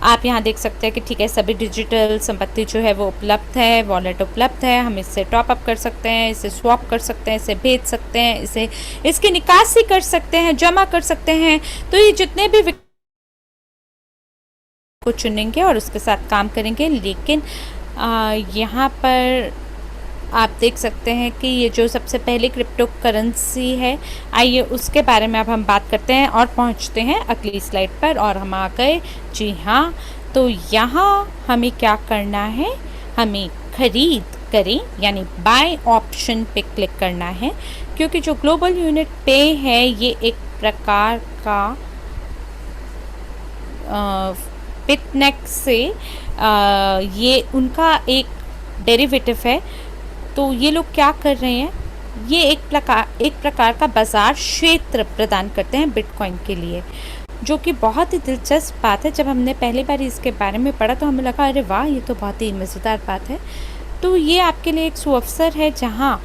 आप यहाँ देख सकते हैं कि ठीक है, सभी डिजिटल संपत्ति जो है वो उपलब्ध है, वॉलेट उपलब्ध है, हम इससे टॉप अप कर सकते हैं, इसे स्वैप कर सकते हैं, इसे भेज सकते हैं, इसे इसकी निकासी कर सकते हैं, जमा कर सकते हैं। तो ये जितने भी को चुनेंगे और उसके साथ काम करेंगे। लेकिन यहाँ पर आप देख सकते हैं कि ये जो सबसे पहली क्रिप्टो करेंसी है, आइए उसके बारे में अब हम बात करते हैं और पहुँचते हैं अगली स्लाइड पर। और हम आ गए, जी हाँ। तो यहाँ हमें क्या करना है, हमें खरीद करें यानी बाय ऑप्शन पे क्लिक करना है, क्योंकि जो ग्लोबल यूनिट पे है ये एक प्रकार का बिटनेक्स से ये उनका एक डेरिवेटिव है। तो ये लोग क्या कर रहे हैं, ये एक प्रकार का बाजार क्षेत्र प्रदान करते हैं बिटकॉइन के लिए, जो कि बहुत ही दिलचस्प बात है। जब हमने पहली बार इसके बारे में पढ़ा तो हमें लगा अरे वाह, ये तो बहुत ही मज़ेदार बात है। तो ये आपके लिए एक सुअवसर है जहाँ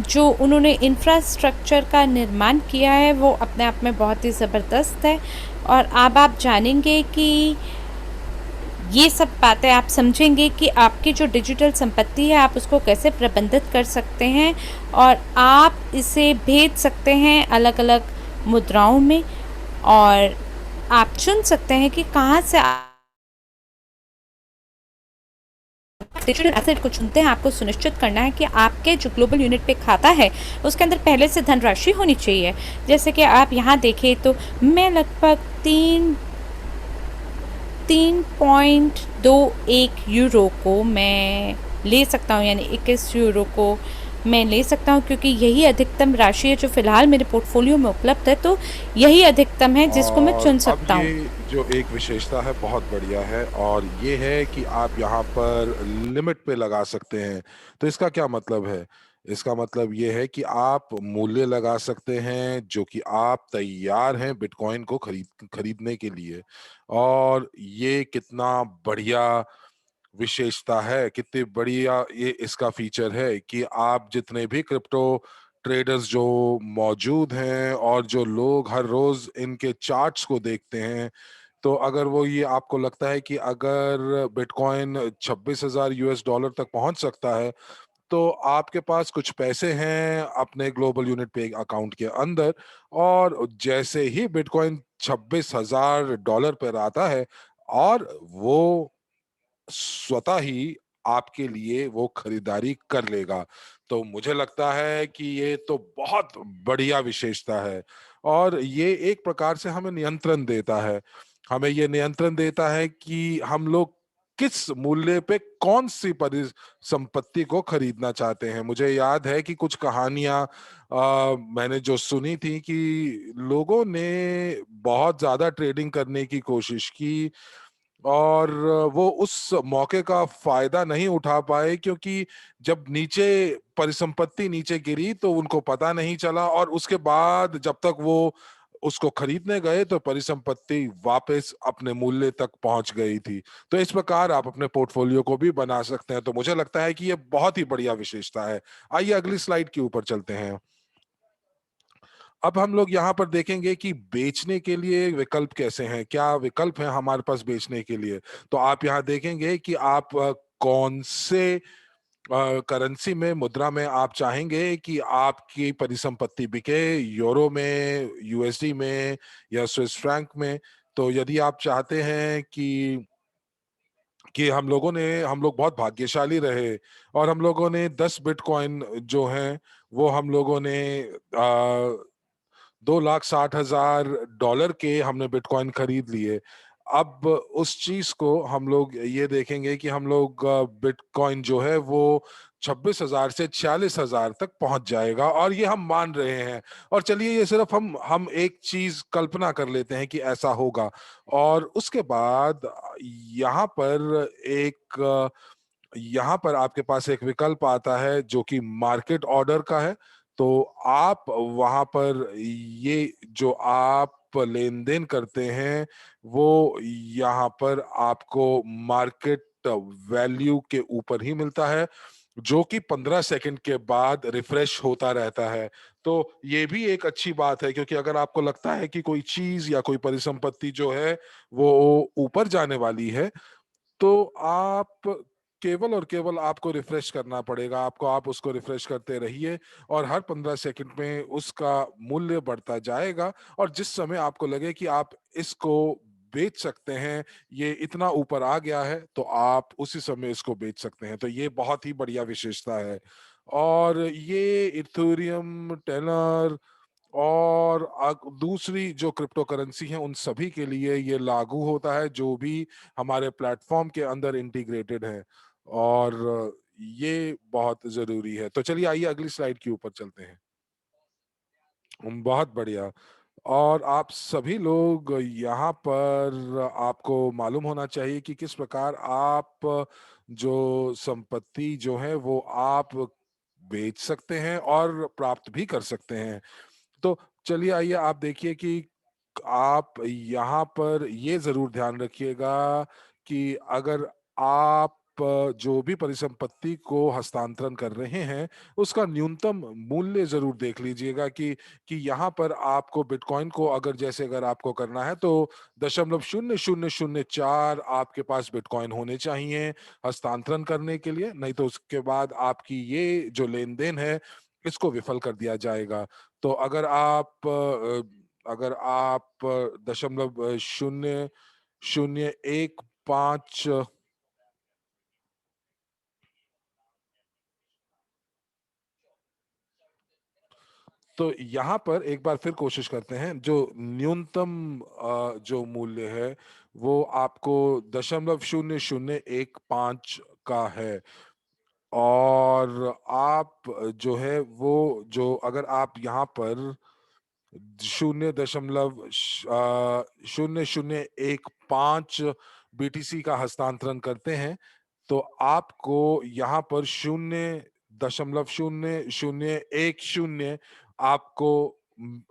जो उन्होंने इंफ्रास्ट्रक्चर का निर्माण किया है वो अपने आप में बहुत ही ज़बरदस्त है। और अब आप जानेंगे कि ये सब बातें आप समझेंगे कि आपकी जो डिजिटल संपत्ति है आप उसको कैसे प्रबंधित कर सकते हैं, और आप इसे भेज सकते हैं अलग अलग मुद्राओं में, और आप चुन सकते हैं कि कहाँ से आप डिजिटल एसेट को चुनते हैं। आपको सुनिश्चित करना है कि आपके जो ग्लोबल यूनिट पे खाता है उसके अंदर पहले से धनराशि होनी चाहिए। जैसे कि आप यहाँ देखें तो मैं लगभग 3.21 यूरो को मैं ले सकता हूँ, यानी 21 यूरो को मैं ले सकता हूँ, क्योंकि यही अधिकतम राशि है जो फ़िलहाल मेरे पोर्टफोलियो में उपलब्ध है। तो यही अधिकतम है जिसको मैं और चुन अब सकता हूँ। ये जो एक विशेषता है बहुत बढ़िया है, और ये है कि आप यहाँ पर लिमिट पे लगा सकते हैं। तो इसका क्या मतलब है? इसका मतलब ये है कि आप मूल्य लगा सकते हैं जो कि आप तैयार हैं बिटकॉइन को खरीदने के लिए। और ये कितना बढ़िया विशेषता है, कितनी बढ़िया ये इसका फीचर है कि आप जितने भी क्रिप्टो ट्रेडर्स जो मौजूद हैं और जो लोग हर रोज इनके चार्ट्स को देखते हैं, तो अगर वो ये आपको लगता है कि अगर बिटकॉइन 26,000 यूएस डॉलर तक पहुंच सकता है, तो आपके पास कुछ पैसे हैं अपने ग्लोबल यूनिट पे अकाउंट के अंदर, और जैसे ही बिटकॉइन 26,000 डॉलर पर आता है, और वो स्वतः ही आपके लिए वो खरीदारी कर लेगा। तो मुझे लगता है कि ये तो बहुत बढ़िया विशेषता है, और ये एक प्रकार से हमें नियंत्रण देता है। हमें ये नियंत्रण देता है कि हम लोग किस मूल्य पे कौन सी परिसंपत्ति को खरीदना चाहते हैं। मुझे याद है कि कुछ कहानियां मैंने जो सुनी थी कि लोगों ने बहुत ज्यादा ट्रेडिंग करने की कोशिश की, और वो उस मौके का फायदा नहीं उठा पाए, क्योंकि जब नीचे परिसंपत्ति नीचे गिरी तो उनको पता नहीं चला, और उसके बाद जब तक वो उसको खरीदने गए तो परिसंपत्ति वापस अपने मूल्य तक पहुंच गई थी। तो इस प्रकार आप अपने पोर्टफोलियो को भी बना सकते हैं। तो मुझे लगता है कि ये बहुत ही बढ़िया विशेषता है। आइए अगली स्लाइड के ऊपर चलते हैं। अब हम लोग यहाँ पर देखेंगे कि बेचने के लिए विकल्प कैसे हैं, क्या विकल्प हैं हमारे पास बेचने के लिए। तो आप यहाँ देखेंगे कि आप कौन से करेंसी में, मुद्रा में आप चाहेंगे कि आपकी परिसंपत्ति बिके, यूरो में, यूएसडी में, या स्विस फ्रैंक में। तो यदि आप चाहते हैं कि हम लोग बहुत भाग्यशाली रहे और हम लोगों ने 10 बिटकॉइन जो हैं वो हम लोगों ने 2,60,000 डॉलर के हमने बिटकॉइन खरीद लिए। अब उस चीज को हम लोग ये देखेंगे कि हम लोग बिटकॉइन जो है वो 26,000 से 46,000 तक पहुंच जाएगा, और ये हम मान रहे हैं। और चलिए ये सिर्फ हम एक चीज कल्पना कर लेते हैं कि ऐसा होगा। और उसके बाद यहाँ पर एक यहाँ पर आपके पास एक विकल्प आता है जो कि मार्केट ऑर्डर का है। तो आप वहां पर ये जो आप लेन देन करते हैं वो यहाँ पर आपको मार्केट वैल्यू के ऊपर ही मिलता है। जो कि 15 सेकंड के बाद रिफ्रेश होता रहता है। तो ये भी एक अच्छी बात है, क्योंकि अगर आपको लगता है कि कोई चीज या कोई परिसंपत्ति जो है वो ऊपर जाने वाली है, तो आप केवल और केवल आपको रिफ्रेश करना पड़ेगा। आप उसको रिफ्रेश करते रहिए और हर 15 सेकंड में उसका मूल्य बढ़ता जाएगा। और जिस समय आपको लगे कि आप इसको बेच सकते हैं, ये इतना ऊपर आ गया है, तो आप उसी समय इसको बेच सकते हैं। तो ये बहुत ही बढ़िया विशेषता है। और ये इथेरियम, टेनर और दूसरी जो क्रिप्टो करेंसी है, उन सभी के लिए ये लागू होता है जो भी हमारे प्लेटफॉर्म के अंदर इंटीग्रेटेड है। और ये बहुत जरूरी है। तो चलिए, आइए अगली स्लाइड के ऊपर चलते हैं। बहुत बढ़िया। और आप सभी लोग यहाँ पर, आपको मालूम होना चाहिए कि किस प्रकार आप जो संपत्ति जो है वो आप बेच सकते हैं और प्राप्त भी कर सकते हैं। तो चलिए, आइए आप देखिए कि आप यहाँ पर ये जरूर ध्यान रखिएगा कि अगर आप जो भी परिसंपत्ति को हस्तांतरण कर रहे हैं, उसका न्यूनतम मूल्य जरूर देख लीजिएगा कि यहाँ पर आपको बिटकॉइन को, अगर आपको करना है, तो 0.0004 आपके पास बिटकॉइन होने चाहिए हस्तांतरण करने के लिए। नहीं तो उसके बाद आपकी ये जो लेन देन है, इसको विफल कर दिया जाएगा। तो अगर आप 0.0015, तो यहाँ पर एक बार फिर कोशिश करते हैं। जो न्यूनतम जो मूल्य है वो आपको 0.0015 का है। और आप जो है वो, जो अगर आप यहाँ पर 0.0015 बीटीसी का हस्तांतरण करते हैं, तो आपको यहाँ पर 0.0010 आपको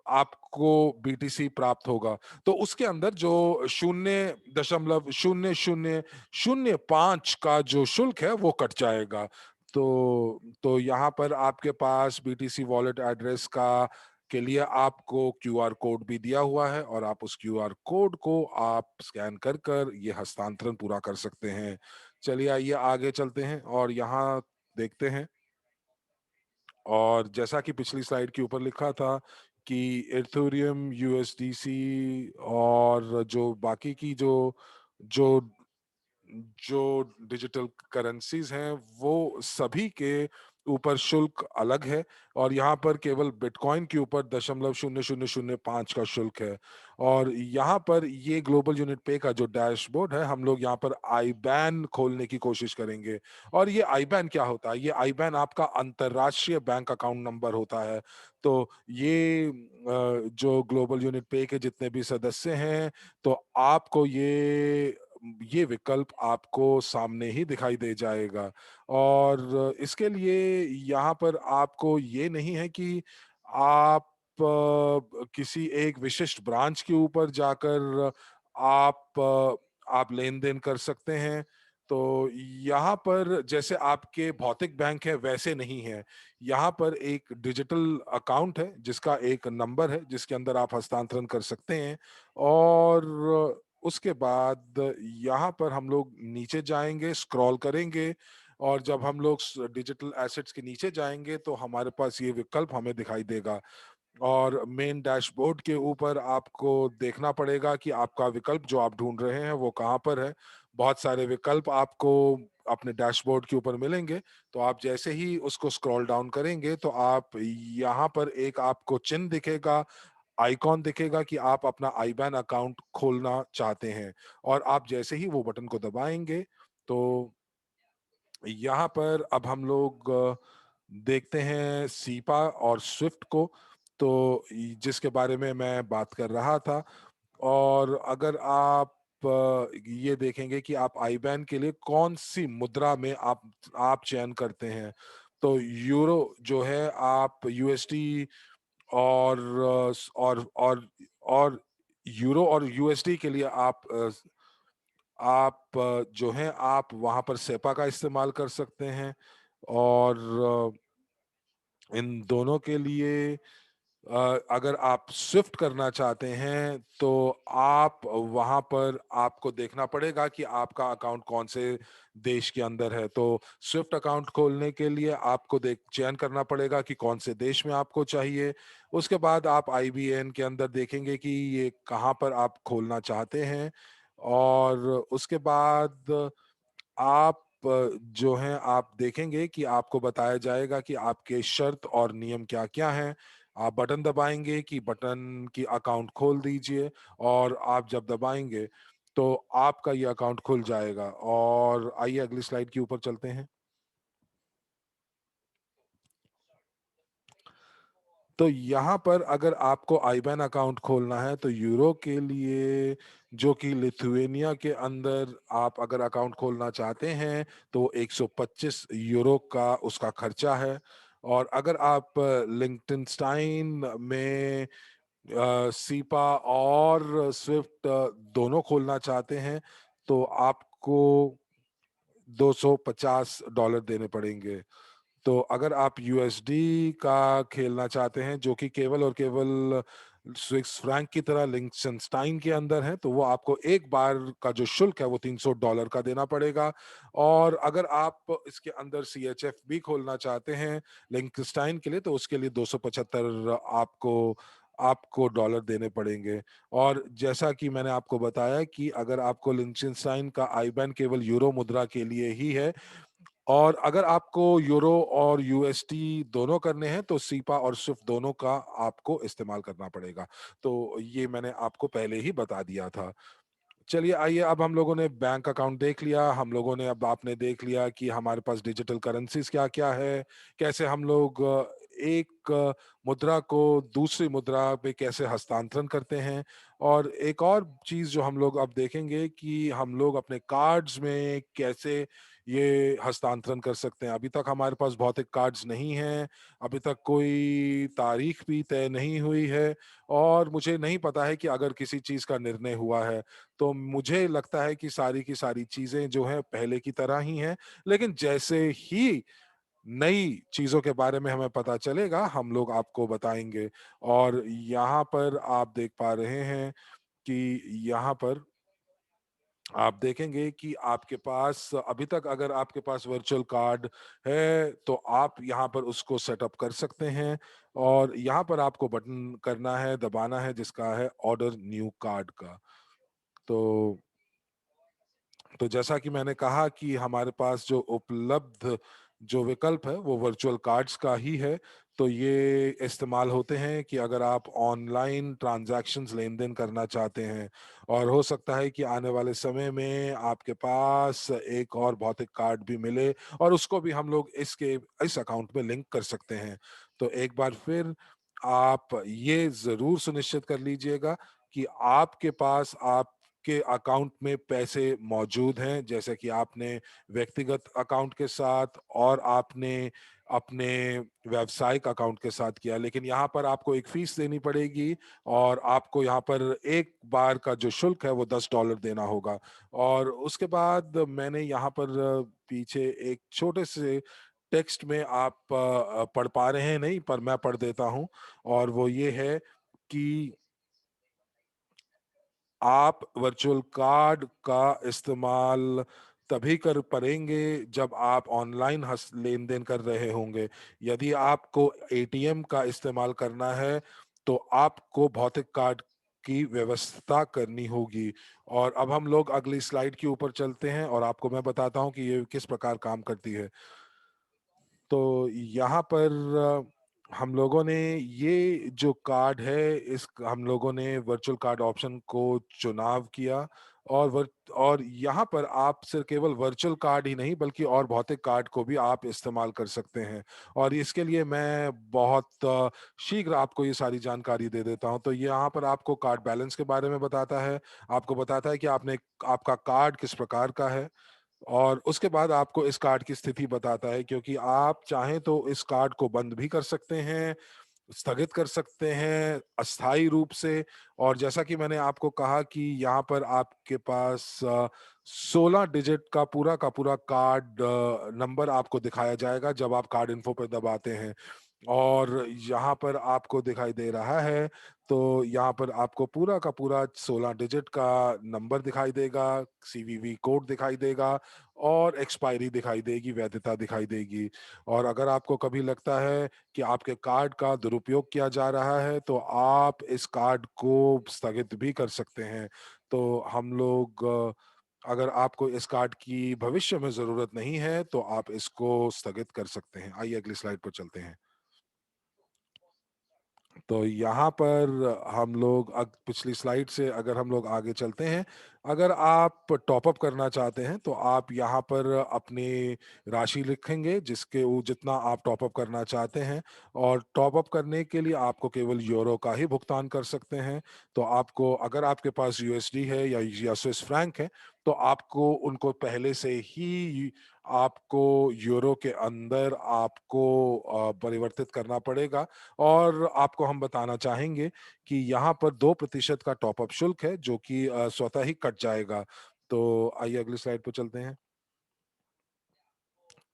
आपको बीटीसी प्राप्त होगा। तो उसके अंदर जो 0.0005 का जो शुल्क है वो कट जाएगा। तो यहाँ पर आपके पास बीटीसी वॉलेट एड्रेस का के लिए आपको क्यूआर कोड भी दिया हुआ है, और आप उस क्यूआर कोड को आप स्कैन कर कर ये हस्तांतरण पूरा कर सकते हैं। चलिए, आइए आगे चलते हैं और यहाँ देखते हैं। और जैसा कि पिछली स्लाइड के ऊपर लिखा था कि इथेरियम, यूएसडीसी और जो बाकी की जो जो डिजिटल करेंसीज हैं, वो सभी के ऊपर शुल्क अलग है। और यहाँ पर केवल बिटकॉइन के ऊपर 0.0005 का शुल्क है। और यहाँ पर ये ग्लोबल यूनिट पे का जो डैशबोर्ड है, हम लोग यहाँ पर आईबैन खोलने की कोशिश करेंगे। और ये आईबैन क्या होता है? ये आईबैन आपका अंतरराष्ट्रीय बैंक अकाउंट नंबर होता है। तो ये जो ग्लोबल यूनिट पे के जितने भी सदस्य हैं, तो आपको ये विकल्प आपको सामने ही दिखाई दे जाएगा। और इसके लिए यहाँ पर आपको ये नहीं है कि आप किसी एक विशिष्ट ब्रांच के ऊपर जाकर आप लेन देन कर सकते हैं। तो यहाँ पर जैसे आपके भौतिक बैंक है वैसे नहीं है। यहाँ पर एक डिजिटल अकाउंट है जिसका एक नंबर है जिसके अंदर आप हस्तांतरण कर सकते हैं। और उसके बाद यहाँ पर हम लोग नीचे जाएंगे, स्क्रॉल करेंगे। और जब हम लोग डिजिटल एसेट्स के नीचे जाएंगे, तो हमारे पास ये विकल्प हमें दिखाई देगा। और मेन डैशबोर्ड के ऊपर आपको देखना पड़ेगा कि आपका विकल्प जो आप ढूंढ रहे हैं वो कहाँ पर है। बहुत सारे विकल्प आपको अपने डैशबोर्ड के ऊपर मिलेंगे। तो आप जैसे ही उसको स्क्रॉल डाउन करेंगे, तो आप यहाँ पर एक आपको चिन्ह दिखेगा, आइकॉन दिखेगा कि आप अपना आईबैन अकाउंट खोलना चाहते हैं। और आप जैसे ही वो बटन को दबाएंगे, तो यहाँ पर अब हम लोग देखते हैं सीपा और स्विफ्ट को, तो जिसके बारे में मैं बात कर रहा था। और अगर आप ये देखेंगे कि आप आईबैन के लिए कौन सी मुद्रा में आप चयन करते हैं, तो यूरो जो है, आप यूएसडी और और यूरो और यूएसडी के लिए आप जो है आप वहां पर सेपा का इस्तेमाल कर सकते हैं। और इन दोनों के लिए अगर आप स्विफ्ट करना चाहते हैं तो आप वहां पर आपको देखना पड़ेगा कि आपका अकाउंट कौन से देश के अंदर है। तो स्विफ्ट अकाउंट खोलने के लिए आपको देख चयन करना पड़ेगा कि कौन से देश में आपको चाहिए। उसके बाद आप आईबीएन के अंदर देखेंगे कि ये कहाँ पर आप खोलना चाहते हैं, और उसके बाद आप जो हैं आप देखेंगे कि आपको बताया जाएगा कि आपके शर्त और नियम क्या क्या हैं। आप बटन दबाएंगे कि बटन की अकाउंट खोल दीजिए, और आप जब दबाएंगे तो आपका ये अकाउंट खुल जाएगा। और आइए अगली स्लाइड के ऊपर चलते हैं। तो यहाँ पर अगर आपको आईबैन अकाउंट खोलना है तो यूरो के लिए, जो कि लिथुएनिया के अंदर आप अगर अकाउंट खोलना चाहते हैं, तो 125 यूरो का उसका खर्चा है। और अगर आप लिंक्टनस्टाइन में सीपा और स्विफ्ट दोनों खोलना चाहते हैं तो आपको $250 देने पड़ेंगे। तो अगर आप यूएसडी का खेलना चाहते हैं, जो कि केवल और केवल स्विस फ्रैंक की तरह लिंक्सेनस्टाइन के अंदर है, तो वो आपको एक बार का जो शुल्क है वो $300 का देना पड़ेगा। और अगर आप इसके अंदर सीएचएफ भी खोलना चाहते हैं लिंक्सेनस्टाइन के लिए, तो उसके लिए 275 आपको आपको डॉलर देने पड़ेंगे। और जैसा कि मैंने आपको बताया कि अगर आपको लिंक्सेनस्टाइन का आईबैन केवल यूरो मुद्रा के लिए ही है, और अगर आपको यूरो और यूएसटी दोनों करने हैं तो सीपा और स्विफ्ट दोनों का आपको इस्तेमाल करना पड़ेगा। तो ये मैंने आपको पहले ही बता दिया था। चलिए आइए, अब हम लोगों ने बैंक अकाउंट देख लिया, हम लोगों ने, अब आपने देख लिया कि हमारे पास डिजिटल करेंसीज क्या क्या है, कैसे हम लोग एक मुद्रा को दूसरी मुद्रा पे कैसे हस्तांतरण करते हैं। और एक और चीज जो हम लोग अब देखेंगे कि हम लोग अपने कार्ड्स में कैसे ये हस्तांतरण कर सकते हैं। अभी तक हमारे पास भौतिक कार्ड्स नहीं हैं, अभी तक कोई तारीख भी तय नहीं हुई है, और मुझे नहीं पता है कि अगर किसी चीज का निर्णय हुआ है। तो मुझे लगता है कि सारी की सारी चीजें जो हैं पहले की तरह ही हैं। लेकिन जैसे ही नई चीजों के बारे में हमें पता चलेगा हम लोग आपको बताएंगे। और यहाँ पर आप देख पा रहे हैं कि यहाँ पर आप देखेंगे कि आपके पास अभी तक, अगर आपके पास वर्चुअल कार्ड है तो आप यहाँ पर उसको सेटअप कर सकते हैं। और यहाँ पर आपको बटन करना है, दबाना है, जिसका है ऑर्डर न्यू कार्ड का। तो जैसा कि मैंने कहा कि हमारे पास जो उपलब्ध जो विकल्प है वो वर्चुअल कार्ड्स का ही है। तो ये इस्तेमाल होते हैं कि अगर आप ऑनलाइन ट्रांजैक्शंस लेन देन करना चाहते हैं, और हो सकता है कि आने वाले समय में आपके पास एक और भौतिक कार्ड भी मिले, और उसको भी हम लोग इस अकाउंट में लिंक कर सकते हैं। तो एक बार फिर आप ये जरूर सुनिश्चित कर लीजिएगा कि आपके पास के अकाउंट में पैसे मौजूद हैं, जैसे कि आपने व्यक्तिगत अकाउंट के साथ और आपने अपने व्यावसायिक अकाउंट के साथ किया। लेकिन यहाँ पर आपको एक फीस देनी पड़ेगी, और आपको यहाँ पर एक बार का जो शुल्क है वो $10 देना होगा। और उसके बाद मैंने यहाँ पर पीछे एक छोटे से टेक्स्ट में आप पढ़ पा रहे हैं नहीं, पर मैं पढ़ देता हूँ। और वो ये है कि आप वर्चुअल कार्ड का इस्तेमाल तभी कर पाएंगे जब आप ऑनलाइन लेन देन कर रहे होंगे। यदि आपको एटीएम का इस्तेमाल करना है तो आपको भौतिक कार्ड की व्यवस्था करनी होगी। और अब हम लोग अगली स्लाइड के ऊपर चलते हैं और आपको मैं बताता हूं कि ये किस प्रकार काम करती है। तो यहाँ पर हम लोगों ने ये जो कार्ड है, इस हम लोगों ने वर्चुअल कार्ड ऑप्शन को चुनाव किया। और यहाँ पर आप सिर्फ केवल वर्चुअल कार्ड ही नहीं बल्कि और भौतिक कार्ड को भी आप इस्तेमाल कर सकते हैं। और इसके लिए मैं बहुत शीघ्र आपको ये सारी जानकारी दे देता हूँ। तो ये यहाँ पर आपको कार्ड बैलेंस के बारे में बताता है, आपको बताता है कि आपका कार्ड किस प्रकार का है, और उसके बाद आपको इस कार्ड की स्थिति बताता है, क्योंकि आप चाहें तो इस कार्ड को बंद भी कर सकते हैं, स्थगित कर सकते हैं अस्थायी रूप से। और जैसा कि मैंने आपको कहा कि यहाँ पर आपके पास 16 डिजिट का पूरा कार्ड नंबर आपको दिखाया जाएगा जब आप कार्ड इन्फो पे दबाते हैं। और यहाँ पर आपको दिखाई दे रहा है, तो यहाँ पर आपको पूरा का पूरा 16 डिजिट का नंबर दिखाई देगा, सीवीवी कोड दिखाई देगा और एक्सपायरी दिखाई देगी, वैधता दिखाई देगी। और अगर आपको कभी लगता है कि आपके कार्ड का दुरुपयोग किया जा रहा है, तो आप इस कार्ड को स्थगित भी कर सकते हैं। तो हम लोग अगर आपको इस कार्ड की भविष्य में जरूरत नहीं है तो आप इसको स्थगित कर सकते हैं। आइए अगली स्लाइड पर चलते हैं। तो यहाँ पर हम लोग पिछली स्लाइड से अगर हम लोग आगे चलते हैं, अगर आप टॉप अप करना चाहते हैं तो आप यहाँ पर अपनी राशि लिखेंगे जिसके जितना आप टॉप अप करना चाहते हैं। और टॉप अप करने के लिए आपको केवल यूरो का ही भुगतान कर सकते हैं। तो आपको, अगर आपके पास यूएसडी है या स्विस फ्रैंक है, तो आपको उनको पहले से ही आपको यूरो के अंदर आपको परिवर्तित करना पड़ेगा। और आपको हम बताना चाहेंगे कि यहाँ पर 2% का टॉप अप शुल्क है जो कि स्वतः ही कट जाएगा। तो आइए अगली स्लाइड पर चलते हैं।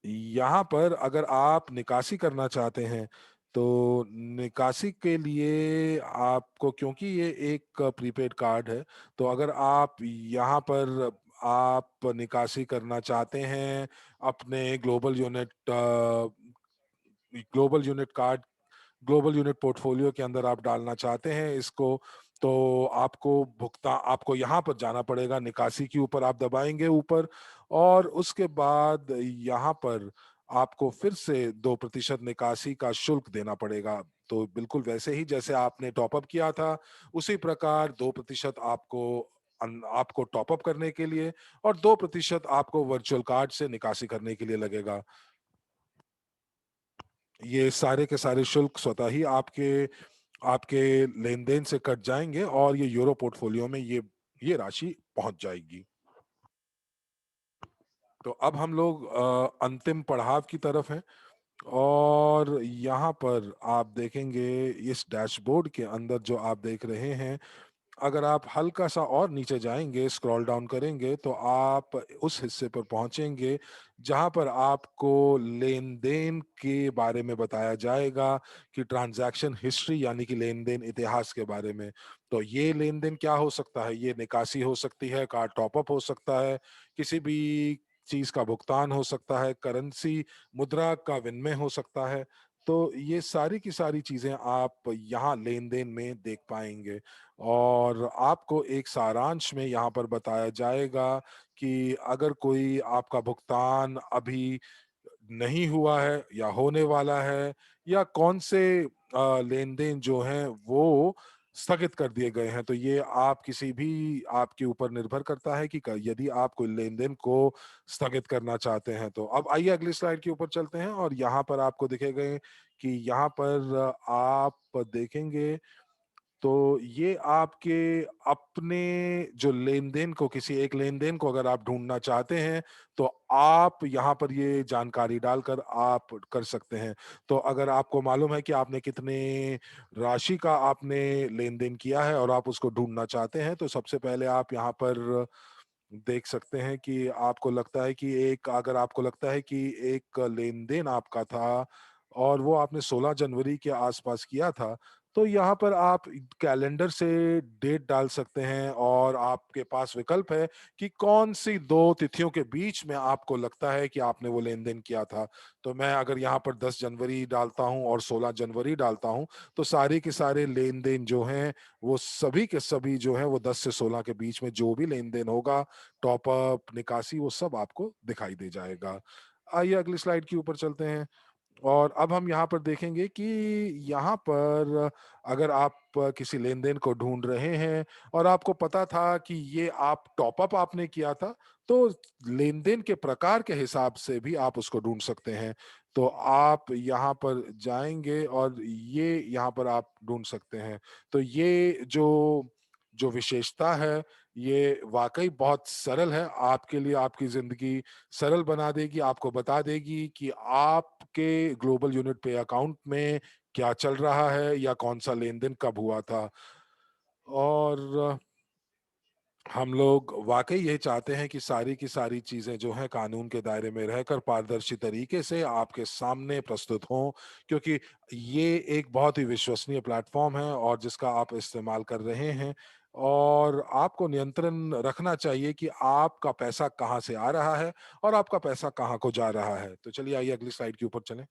यहाँ पर अगर आप निकासी करना चाहते हैं, तो निकासी के लिए आपको, क्योंकि ये एक प्रीपेड कार्ड है, तो अगर आप यहाँ पर आप निकासी करना चाहते हैं अपने global unit card, global unit portfolio के अंदर आप डालना चाहते हैं इसको, तो आपको यहाँ पर जाना पड़ेगा, निकासी के ऊपर आप दबाएंगे ऊपर। और उसके बाद यहाँ पर आपको फिर से 2% निकासी का शुल्क देना पड़ेगा। तो बिल्कुल वैसे ही जैसे आपने टॉपअप किया था, उसी प्रकार 2% आपको टॉपअप करने के लिए और 2% आपको वर्चुअल कार्ड से निकासी करने के लिए लगेगा। ये सारे के सारे शुल्क स्वतः ही आपके आपके लेन देन से कट जाएंगे और ये यूरो पोर्टफोलियो में ये राशि पहुंच जाएगी। तो अब हम लोग अंतिम पड़ाव की तरफ हैं। और यहाँ पर आप देखेंगे, इस डैशबोर्ड के अंदर जो आप देख रहे हैं, अगर आप हल्का सा और नीचे जाएंगे, स्क्रॉल डाउन करेंगे, तो आप उस हिस्से पर पहुंचेंगे जहां पर आपको लेन देन के बारे में बताया जाएगा, कि ट्रांजैक्शन हिस्ट्री यानी कि लेन देन इतिहास के बारे में। तो ये लेन देन क्या हो सकता है? ये निकासी हो सकती है, कार्ड टॉपअप हो सकता है, किसी भी चीज का भुगतान हो सकता है, करेंसी मुद्रा का विनिमय हो सकता है। तो ये सारी की सारी चीजें आप यहाँ लेन देन में देख पाएंगे। और आपको एक सारांश में यहाँ पर बताया जाएगा कि अगर कोई आपका भुगतान अभी नहीं हुआ है या होने वाला है, या कौन से लेन देन जो हैं वो स्थगित कर दिए गए हैं, तो ये आप किसी भी आपके ऊपर निर्भर करता है कि यदि आप कोई लेन देन को स्थगित करना चाहते हैं। तो अब आइए अगली स्लाइड के ऊपर चलते हैं और यहाँ पर आपको दिखेगा कि यहाँ पर आप देखेंगे, तो ये आपके अपने जो लेन देन को, किसी एक लेन देन को अगर आप ढूंढना चाहते हैं, तो आप यहाँ पर ये जानकारी डालकर आप कर सकते हैं। तो अगर आपको मालूम है कि आपने कितने राशि का आपने लेन देन किया है और आप उसको ढूंढना चाहते हैं, तो सबसे पहले आप यहाँ पर देख सकते हैं कि आपको लगता है कि अगर आपको लगता है कि एक लेन देन आपका था और वो आपने 16 जनवरी के आसपास किया था, तो यहाँ पर आप कैलेंडर से डेट डाल सकते हैं और आपके पास विकल्प है कि कौन सी दो तिथियों के बीच में आपको लगता है कि आपने वो लेन देन किया था। तो मैं अगर यहाँ पर 10 जनवरी डालता हूँ और 16 जनवरी डालता हूँ, तो सारे के सारे लेन देन जो हैं वो सभी के सभी जो है वो 10 से 16 के बीच में जो भी लेन देन होगा, टॉपअप, निकासी, वो सब आपको दिखाई दे जाएगा। आइए अगली स्लाइड के ऊपर चलते हैं। और अब हम यहाँ पर देखेंगे कि यहाँ पर अगर आप किसी लेन देन को ढूंढ रहे हैं और आपको पता था कि ये आप टॉपअप आपने किया था, तो लेन देन के प्रकार के हिसाब से भी आप उसको ढूंढ सकते हैं। तो आप यहाँ पर जाएंगे और ये यहाँ पर आप ढूंढ सकते हैं। तो ये जो जो विशेषता है, ये वाकई बहुत सरल है, आपके लिए आपकी जिंदगी सरल बना देगी, आपको बता देगी कि आपके ग्लोबल यूनिट पे अकाउंट में क्या चल रहा है या कौन सा लेन देन कब हुआ था। और हम लोग वाकई ये चाहते हैं कि सारी की सारी चीजें जो हैं कानून के दायरे में रहकर पारदर्शी तरीके से आपके सामने प्रस्तुत हों, क्योंकि ये एक बहुत ही विश्वसनीय प्लेटफॉर्म है और जिसका आप इस्तेमाल कर रहे हैं। और आपको नियंत्रण रखना चाहिए कि आपका पैसा कहाँ से आ रहा है और आपका पैसा कहाँ को जा रहा है। तो चलिए आइए अगली स्लाइड के ऊपर चलें।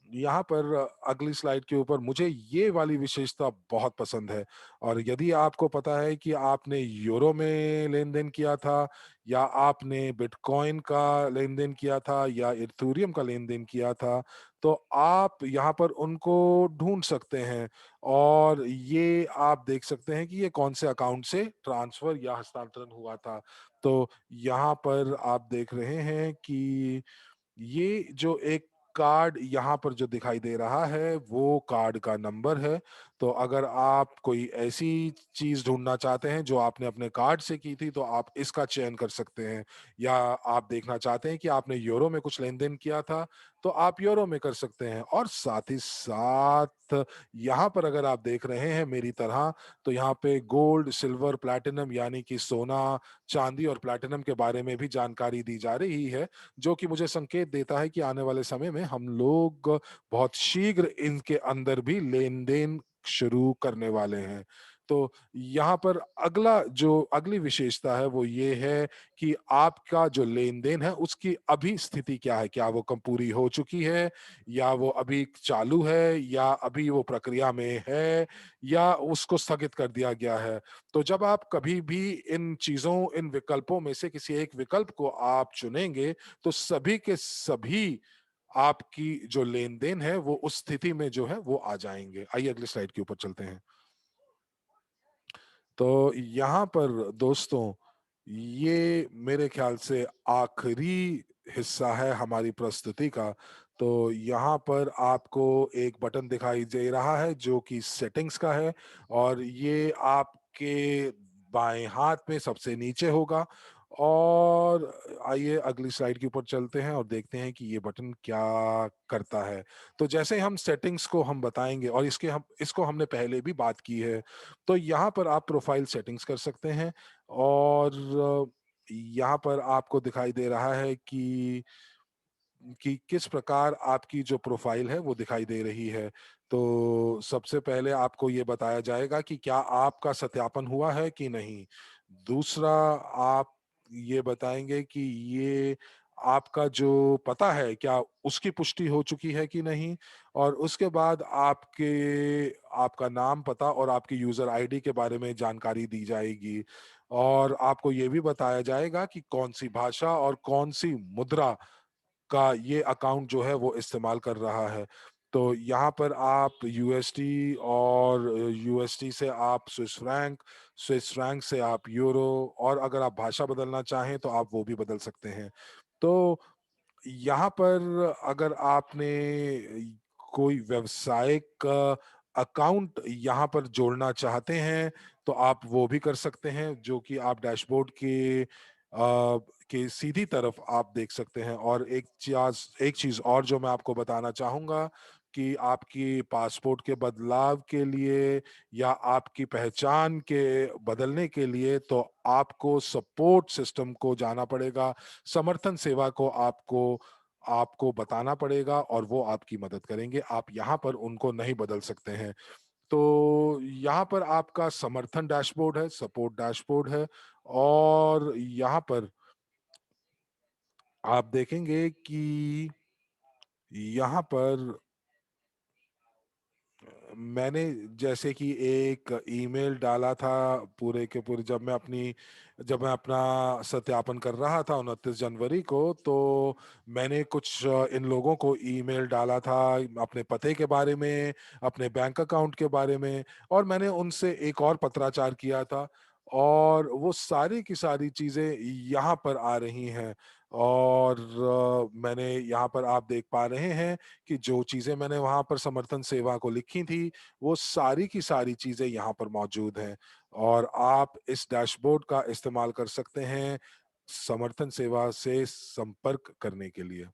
यहाँ पर अगली स्लाइड के ऊपर मुझे ये वाली विशेषता बहुत पसंद है। और यदि आपको पता है कि आपने यूरो में लेन-देन किया था या आपने बिटकॉइन का लेन-देन किया था या इथेरियम का लेन-देन किया था, तो आप यहाँ पर उनको ढूँढ सकते हैं और ये आप देख सकते हैं कि ये कौन से अकाउंट से ट्रांसफ़र या हस्तांतरण हुआ था। तो यहाँ पर आप देख रहे हैं कि ये जो एक कार्ड यहाँ पर जो दिखाई दे रहा है, वो कार्ड का नंबर है। तो अगर आप कोई ऐसी चीज़ ढूँढना चाहते हैं जो आपने अपने कार्ड से की थी, तो आप इसका चयन कर सकते हैं। या आप देखना चाहते हैं कि आपने यूरो में कुछ लेन-देन किया था, तो आप यूरो में कर सकते हैं। और साथ ही साथ यहाँ पर अगर आप देख रहे हैं मेरी तरह, तो यहाँ पे गोल्ड, सिल्वर, प्लैटिनम यानी कि सोना, चाँदी और प्लैटिनम के बारे में भी जानकारी दी जा रही है। जो कि मुझे संकेत देता है कि आने वाले समय में हम लोग बहुत शीघ्र इनके अंदर भी लेन-देन शुरू करने वाले हैं। तो यहाँ पर अगली विशेषता है वो ये है कि आपका जो लेन-देन है उसकी अभी स्थिति क्या है? क्या वो कम पूरी हो चुकी है या वो अभी चालू है या अभी वो प्रक्रिया में है या उसको स्थगित कर दिया गया है? तो जब आप कभी भी इन विकल्पों में से किसी एक विकल्प को आप चुनेंगे, तो सभी के सभी आपकी जो लेन-देन है वो उस स्थिति में जो है वो आ जाएँगे। आइए अगली स्लाइड के ऊपर चलते हैं। तो यहाँ पर दोस्तों, ये मेरे ख्याल से आखिरी हिस्सा है हमारी प्रस्तुति का। तो यहाँ पर आपको एक बटन दिखाई दे रहा है जो कि सेटिंग्स का है और ये आपके बाएँ हाथ में सबसे नीचे होगा। और आइए अगली स्लाइड के ऊपर चलते हैं और देखते हैं कि ये बटन क्या करता है। तो जैसे हम सेटिंग्स को हम बताएँगे और इसको हमने पहले भी बात की है। तो यहाँ पर आप प्रोफाइल सेटिंग्स कर सकते हैं और यहाँ पर आपको दिखाई दे रहा है कि किस प्रकार आपकी जो प्रोफाइल है वो दिखाई दे रही है। तो सबसे पहले आपको ये बताया जाएगा कि क्या आपका सत्यापन हुआ है कि नहीं? दूसरा, आप ये बताएँगे कि ये आपका जो पता है, क्या उसकी पुष्टि हो चुकी है कि नहीं? और उसके बाद आपका नाम, पता और आपकी यूज़र आईडी के बारे में जानकारी दी जाएगी। और आपको ये भी बताया जाएगा कि कौन-सी भाषा और कौन-सी मुद्रा का ये अकाउंट जो है वो इस्तेमाल कर रहा है। तो यहाँ पर आप यूएसडी और यूएसडी से आप स्विस फ्रैंक से आप यूरो और अगर आप भाषा बदलना चाहें तो आप वो भी बदल सकते हैं। तो यहाँ पर अगर आपने कोई व्यावसायिक अकाउंट यहाँ पर जोड़ना चाहते हैं, तो आप वो भी कर सकते हैं, जो कि आप डैशबोर्ड के सीधी तरफ आप देख सकते हैं। और एक चीज़ और जो मैं आपको बताना चाहूँगा कि आपकी पासपोर्ट के बदलाव के लिए या आपकी पहचान के बदलने के लिए तो आपको सपोर्ट सिस्टम को जाना पड़ेगा, समर्थन सेवा को आपको आपको बताना पड़ेगा और वो आपकी मदद करेंगे। आप यहाँ पर उनको नहीं बदल सकते हैं। तो यहाँ पर आपका समर्थन डैशबोर्ड है, सपोर्ट डैशबोर्ड है और यहाँ पर आप देखेंगे कि यहाँ पर मैंने जैसे कि एक ईमेल डाला था पूरे के पूरे जब मैं अपना सत्यापन कर रहा था 29 जनवरी को, तो मैंने कुछ इन लोगों को ईमेल डाला था अपने पते के बारे में, अपने बैंक अकाउंट के बारे में और मैंने उनसे एक और पत्राचार किया था और वो सारी की सारी चीज़ें यहाँ पर आ रही हैं। और मैंने यहाँ पर आप देख पा रहे हैं कि जो चीज़ें मैंने वहाँ पर समर्थन सेवा को लिखी थी, वो सारी की सारी चीज़ें यहाँ पर मौजूद हैं और आप इस डैशबोर्ड का इस्तेमाल कर सकते हैं, समर्थन सेवा से संपर्क करने के लिए।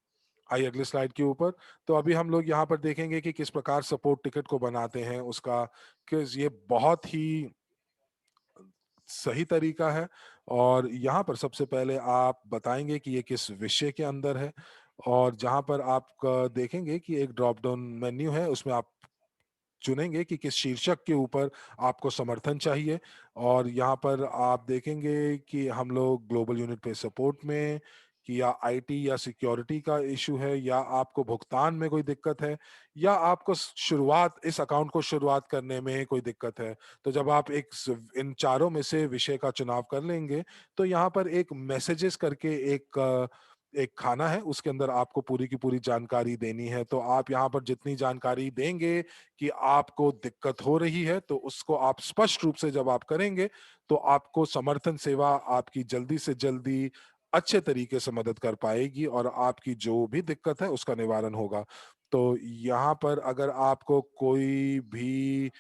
आइए अगली स्लाइड के ऊपर। तो अभी हम लोग यहाँ पर देखेंगे कि किस प्रकार सपोर्ट टिकट को बनाते हैं, उसका, कि ये बहुत ही सही तरीका है। और यहाँ पर सबसे पहले आप बताएँगे कि ये किस विषय के अंदर है, और जहाँ पर आप देखेंगे कि एक ड्रॉप डाउन मेन्यू है, उसमें आप चुनेंगे कि किस शीर्षक के ऊपर आपको समर्थन चाहिए। और यहाँ पर आप देखेंगे कि हम लोग ग्लोबल यूनिट पे सपोर्ट में, कि या आईटी या सिक्योरिटी का इशू है, या आपको भुगतान में कोई दिक्कत है, या आपको शुरुआत इस अकाउंट को शुरुआत करने में कोई दिक्कत है। तो जब आप इन चारों में से विषय का चुनाव कर लेंगे, तो यहाँ पर एक मैसेजेस करके एक खाना है, उसके अंदर आपको पूरी की पूरी जानकारी देनी है। तो आप यहाँ पर जितनी जानकारी देंगे कि आपको दिक्कत हो रही है, तो उसको आप स्पष्ट रूप से जब आप करेंगे, तो आपको समर्थन सेवा आपकी जल्दी से जल्दी अच्छे तरीके से मदद कर पाएगी, और आपकी जो भी दिक्कत है उसका निवारण होगा। तो यहाँ पर अगर आपको कोई भी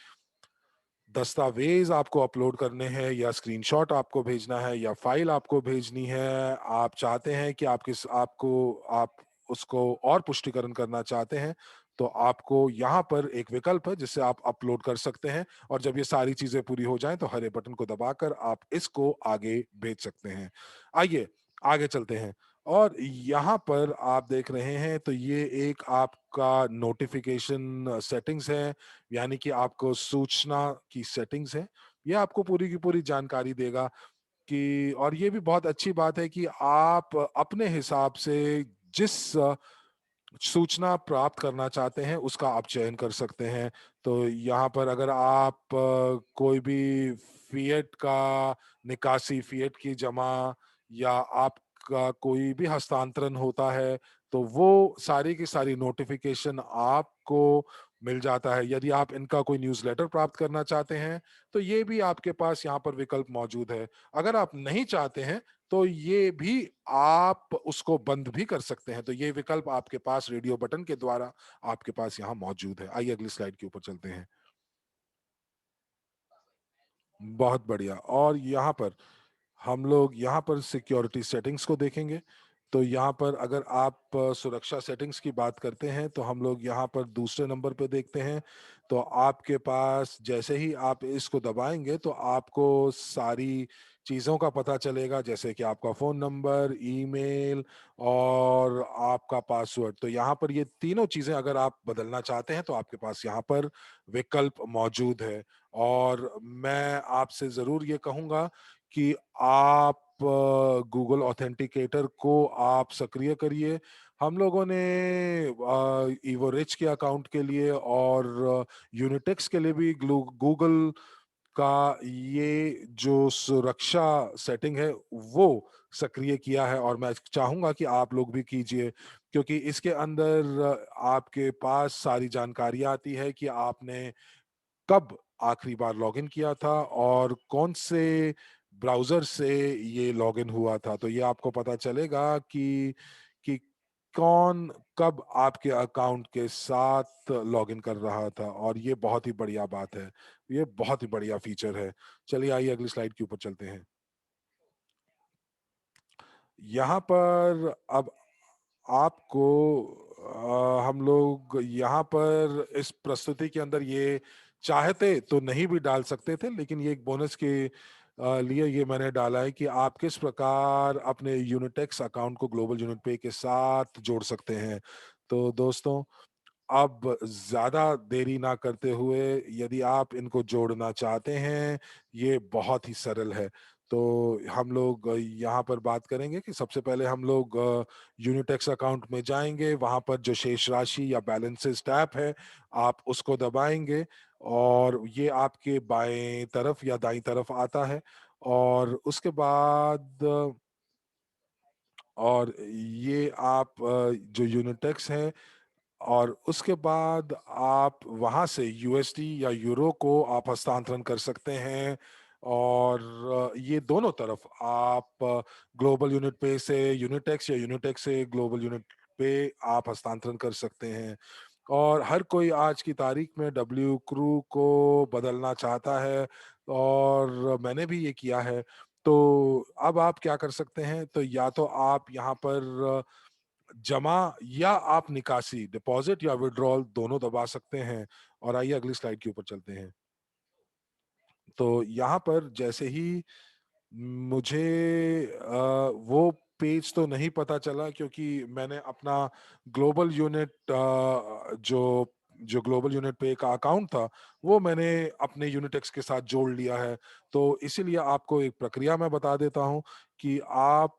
दस्तावेज आपको अपलोड करने हैं, या स्क्रीनशॉट आपको भेजना है, या फाइल आपको भेजनी है, आप चाहते हैं कि आप उसको और पुष्टिकरण करना चाहते हैं, तो आपको यहाँ पर एक विकल्प है जिससे आप अपलोड कर सकते हैं, और जब ये सारी चीजें पूरी हो जाएं तो हरे बटन को दबाकर आप इसको आगे भेज सकते हैं। आइए आगे चलते हैं। और यहाँ पर आप देख रहे हैं, तो ये एक आपका नोटिफिकेशन सेटिंग्स है, यानी कि आपको सूचना की सेटिंग्स है। ये आपको पूरी की पूरी जानकारी देगा कि, और ये भी बहुत अच्छी बात है कि आप अपने हिसाब से जिस सूचना प्राप्त करना चाहते हैं उसका आप चयन कर सकते हैं। तो यहाँ पर अगर आप कोई भी फ़िएट का निकासी, फ़िएट की जमा, या आपका कोई भी हस्तांतरण होता है, तो वो सारी की सारी नोटिफ़िकेशन आपको मिल जाता है। यदि आप इनका कोई न्यूज़लेटर प्राप्त करना चाहते हैं, तो ये भी आपके पास यहाँ पर विकल्प मौजूद है। अगर आप नहीं चाहते हैं, तो ये भी आप उसको बंद भी कर सकते हैं। तो ये विकल्प आपके पास रेडियो बटन के द्वारा आपके पास यहाँ मौजूद है। आइए अगली स्लाइड के ऊपर चलते हैं। बहुत बढ़िया। और यहाँ पर हम लोग यहाँ पर सिक्योरिटी सेटिंग्स को देखेंगे। तो यहाँ पर अगर आप सुरक्षा सेटिंग्स की बात करते हैं, तो हम लोग यहाँ पर दूसरे नंबर पे देखते हैं। तो आपके पास जैसे ही आप इसको दबाएंगे, तो आपको सारी चीज़ों का पता चलेगा, जैसे कि आपका फ़ोन नंबर, ईमेल, और आपका पासवर्ड। तो यहाँ पर ये तीनों चीज़ें अगर आप बदलना चाहते हैं, तो आपके पास यहाँ पर विकल्प मौजूद है। और मैं आपसे ज़रूर ये कहूँगा कि आप गूगल ऑथेंटिकेटर को आप सक्रिय करिए। हम लोगों ने ईवो रिच के अकाउंट के लिए और यूनिटेक्स के लिए भी गूगल का ये जो सुरक्षा सेटिंग है वो सक्रिय किया है, और मैं चाहूंगा कि आप लोग भी कीजिए, क्योंकि इसके अंदर आपके पास सारी जानकारी आती है कि आपने कब आखिरी बार लॉगिन किया था, और कौन से ब्राउज़र से ये लॉगिन हुआ था। तो ये आपको पता चलेगा कि कौन कब आपके अकाउंट के साथ लॉगिन कर रहा था, और ये बहुत ही बढ़िया बात है। ये बहुत ही बढ़िया फीचर है। चलिए आइए अगली स्लाइड के ऊपर चलते हैं। यहाँ पर अब आपको हम लोग यहाँ पर इस प्रस्तुति के अंदर ये चाहते तो नहीं भी डाल सकते थे, लेकिन ये एक बोनस के लिए ये मैंने डाला है कि आप किस प्रकार अपने यूनिटेक्स अकाउंट को ग्लोबल यूनिट पे के साथ जोड़ सकते हैं। तो दोस्तों, अब ज़्यादा देरी ना करते हुए, यदि आप इनको जोड़ना चाहते हैं, ये बहुत ही सरल है। तो हम लोग यहाँ पर बात करेंगे कि सबसे पहले हम लोग यूनिटेक्स अकाउंट में जाएँगे, वहाँ पर जो शेष राशि या बैलेंसेस टैब है, आप उसको दबाएँगे, और ये आपके बाएँ तरफ या दाईं तरफ आता है। और उसके बाद और ये आप जो यूनिटेक्स है, और उसके बाद आप वहाँ से यूएसडी या यूरो को आप हस्तांतरण कर सकते हैं। और ये दोनों तरफ आप ग्लोबल यूनिट पे से यूनिटेक्स, या यूनिटेक्स से ग्लोबल यूनिट पे आप हस्तांतरण कर सकते हैं। और हर कोई आज की तारीख में डब्ल्यू क्रू को बदलना चाहता है, और मैंने भी ये किया है। तो अब आप क्या कर सकते हैं, तो या तो आप यहाँ पर जमा या आप निकासी, डिपॉजिट या विथड्रॉल दोनों दबा सकते हैं। और आइए अगली स्लाइड के ऊपर चलते हैं। तो यहाँ पर जैसे ही मुझे वो पेज तो नहीं पता चला, क्योंकि मैंने अपना ग्लोबल यूनिट जो जो ग्लोबल यूनिट पे का अकाउंट था वो मैंने अपने यूनिटेक्स के साथ जोड़ लिया है। तो इसीलिए आपको एक प्रक्रिया मैं बता देता हूं कि आप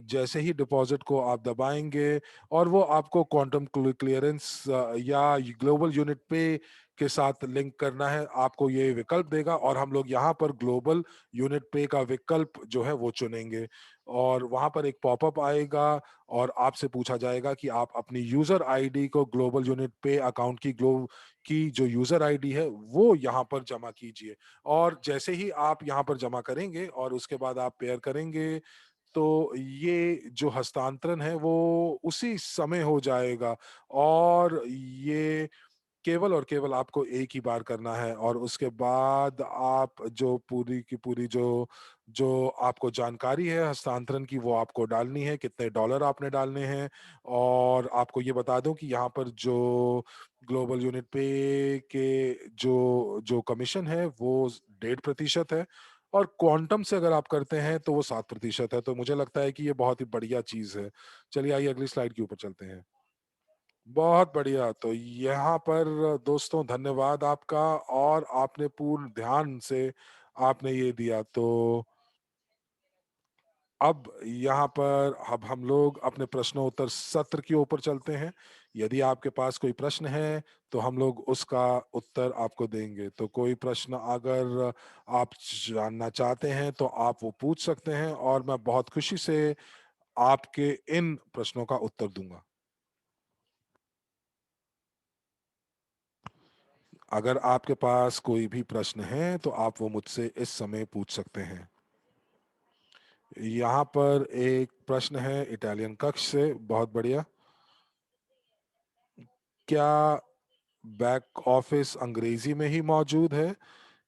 जैसे ही डिपॉजिट को आप दबाएंगे और वो आपको क्वांटम क्लियरेंस या ग्लोबल यूनिट पे के साथ लिंक करना है, आपको ये विकल्प देगा और हम लोग यहाँ पर ग्लोबल यूनिट पे का विकल्प जो है वो चुनेंगे और वहां पर एक पॉपअप आएगा और आपसे पूछा जाएगा कि आप अपनी यूजर आईडी को ग्लोबल यूनिट पे अकाउंट की जो यूजर आईडी है वो यहाँ पर जमा कीजिए। और जैसे ही आप यहाँ पर जमा करेंगे और उसके बाद आप पेयर करेंगे तो ये जो हस्तांतरण है वो उसी समय हो जाएगा। और ये केवल और केवल आपको एक ही बार करना है और उसके बाद आप जो पूरी की पूरी जो जो आपको जानकारी है हस्तांतरण की वो आपको डालनी है, कितने डॉलर आपने डालने हैं। और आपको ये बता दूं कि यहाँ पर जो ग्लोबल यूनिट पे के जो जो कमीशन है वो 1.5% है और क्वांटम से अगर आप करते हैं तो वो 7% है। तो मुझे लगता है कि ये बहुत ही बढ़िया चीज है। चलिए आइए अगली स्लाइड के ऊपर चलते हैं। बहुत बढ़िया। तो यहाँ पर दोस्तों धन्यवाद आपका, और आपने पूर्ण ध्यान से आपने ये दिया। तो अब यहाँ पर अब हम लोग अपने प्रश्नोत्तर सत्र के ऊपर चलते हैं। यदि आपके पास कोई प्रश्न है तो हम लोग उसका उत्तर आपको देंगे। तो कोई प्रश्न अगर आप जानना चाहते हैं तो आप वो पूछ सकते हैं और मैं बहुत खुशी से आपके इन प्रश्नों का उत्तर दूंगा। अगर आपके पास कोई भी प्रश्न है तो आप वो मुझसे इस समय पूछ सकते हैं। यहाँ पर एक प्रश्न है इटालियन कक्ष से। बहुत बढ़िया। क्या बैक ऑफिस अंग्रेजी में ही मौजूद है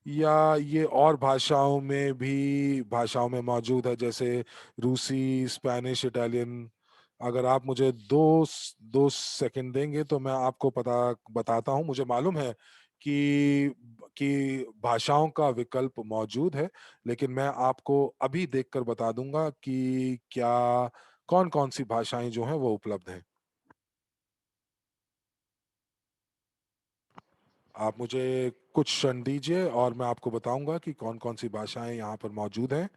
या ये और भाषाओं में मौजूद है, जैसे रूसी, स्पेनिश, इटालियन? अगर आप मुझे दो सेकंड देंगे तो मैं आपको पता बताता हूं। मुझे मालूम है कि भाषाओं का विकल्प मौजूद है, लेकिन मैं आपको अभी देखकर बता दूंगा कि क्या कौन कौन सी भाषाएं जो हैं वो उपलब्ध हैं। आप मुझे कुछ क्षण दीजिए और मैं आपको बताऊंगा कि कौन कौन सी भाषाएं यहाँ पर मौजूद हैं।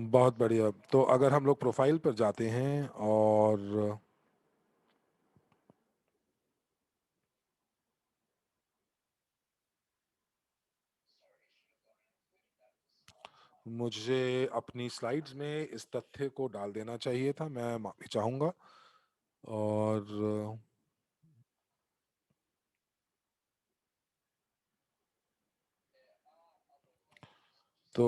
बहुत बढ़िया। तो अगर हम लोग प्रोफाइल पर जाते हैं और मुझे अपनी स्लाइड्स में इस तथ्य को डाल देना चाहिए था, मैं माफी चाहूंगा। और तो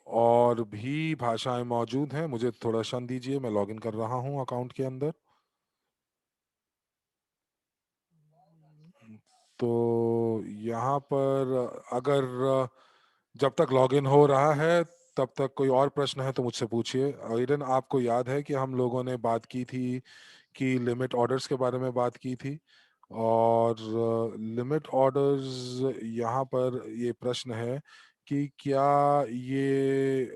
और भी भाषाएं मौजूद हैं। मुझे थोड़ा क्षण दीजिए, मैं लॉगिन कर रहा हूं अकाउंट के अंदर। तो यहाँ पर अगर जब तक लॉगिन हो रहा है तब तक कोई और प्रश्न है तो मुझसे पूछिए। ईडन, आपको याद है कि हम लोगों ने बात की थी कि लिमिट ऑर्डर्स के बारे में बात की थी। और लिमिट ऑर्डर्स यहाँ पर ये प्रश्न है कि क्या ये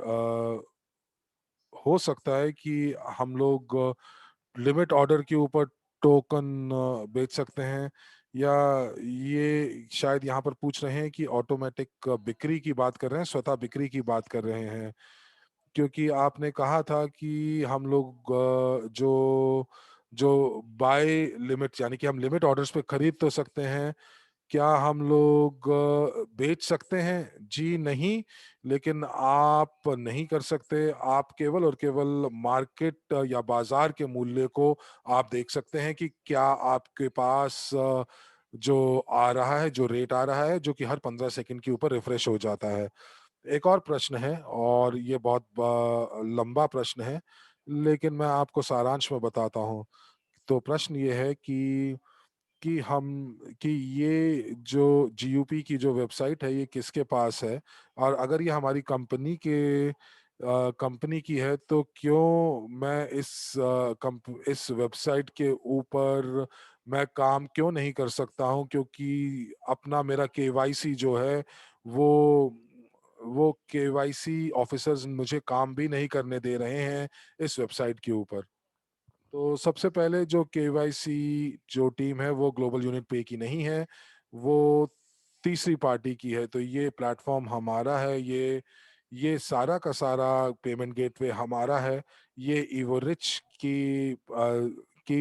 हो सकता है कि हम लोग लिमिट ऑर्डर के ऊपर टोकन बेच सकते हैं, या ये शायद यहाँ पर पूछ रहे हैं कि ऑटोमेटिक बिक्री की बात कर रहे हैं, स्वतः बिक्री की बात कर रहे हैं। क्योंकि आपने कहा था कि हम लोग जो जो बाय लिमिट यानी कि हम लिमिट ऑर्डर्स पे खरीद तो सकते हैं, क्या हम लोग बेच सकते हैं? जी नहीं। लेकिन आप नहीं कर सकते। आप केवल और केवल मार्केट या बाजार के मूल्य को आप देख सकते हैं कि क्या आपके पास जो आ रहा है, जो रेट आ रहा है, जो कि हर 15 सेकंड के ऊपर रिफ्रेश हो जाता है। एक और प्रश्न है और ये बहुत लंबा प्रश्न है, लेकिन मैं आपको सारांश में बताता हूँ। तो प्रश्न ये है कि हम कि ये जो जीयूपी की जो वेबसाइट है ये किसके पास है, और अगर ये हमारी कंपनी की है तो क्यों मैं इस वेबसाइट के ऊपर मैं काम क्यों नहीं कर सकता हूं, क्योंकि अपना मेरा केवाईसी जो है वो वो केवाईसी ऑफिसर्स मुझे काम भी नहीं करने दे रहे हैं इस वेबसाइट के ऊपर। तो सबसे पहले जो केवाईसी जो टीम है वो ग्लोबल यूनिट पे की नहीं है, वो तीसरी पार्टी की है। तो ये प्लेटफॉर्म हमारा है, ये सारा का सारा पेमेंट गेटवे हमारा है। ये इवोरिच की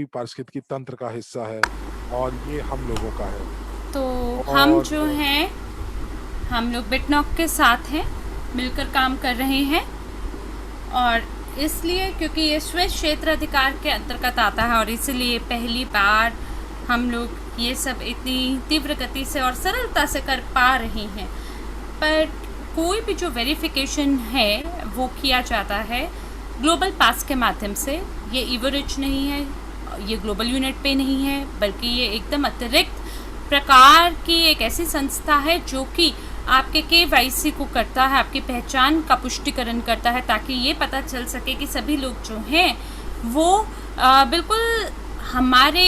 पारिस्थितिकी तंत्र का हिस्सा है और ये हम लोगों का है। तो हम और जो हैं, हम लोग बिटनॉक के साथ हैं, मिलकर काम कर रहे हैं। और इसलिए क्योंकि ये स्विस क्षेत्र अधिकार के अंतर्गत आता है और इसलिए पहली बार हम लोग ये सब इतनी तीव्र गति से और सरलता से कर पा रहे हैं। पर कोई भी जो वेरिफिकेशन है वो किया जाता है ग्लोबल पास के माध्यम से। ये इवोरिच नहीं है, ये ग्लोबल यूनिट पे नहीं है, बल्कि ये एकदम अतिरिक्त प्रकार की एक ऐसी संस्था है जो कि आपके केवाईसी को करता है, आपकी पहचान का पुष्टिकरण करता है, ताकि ये पता चल सके कि सभी लोग जो हैं वो बिल्कुल हमारे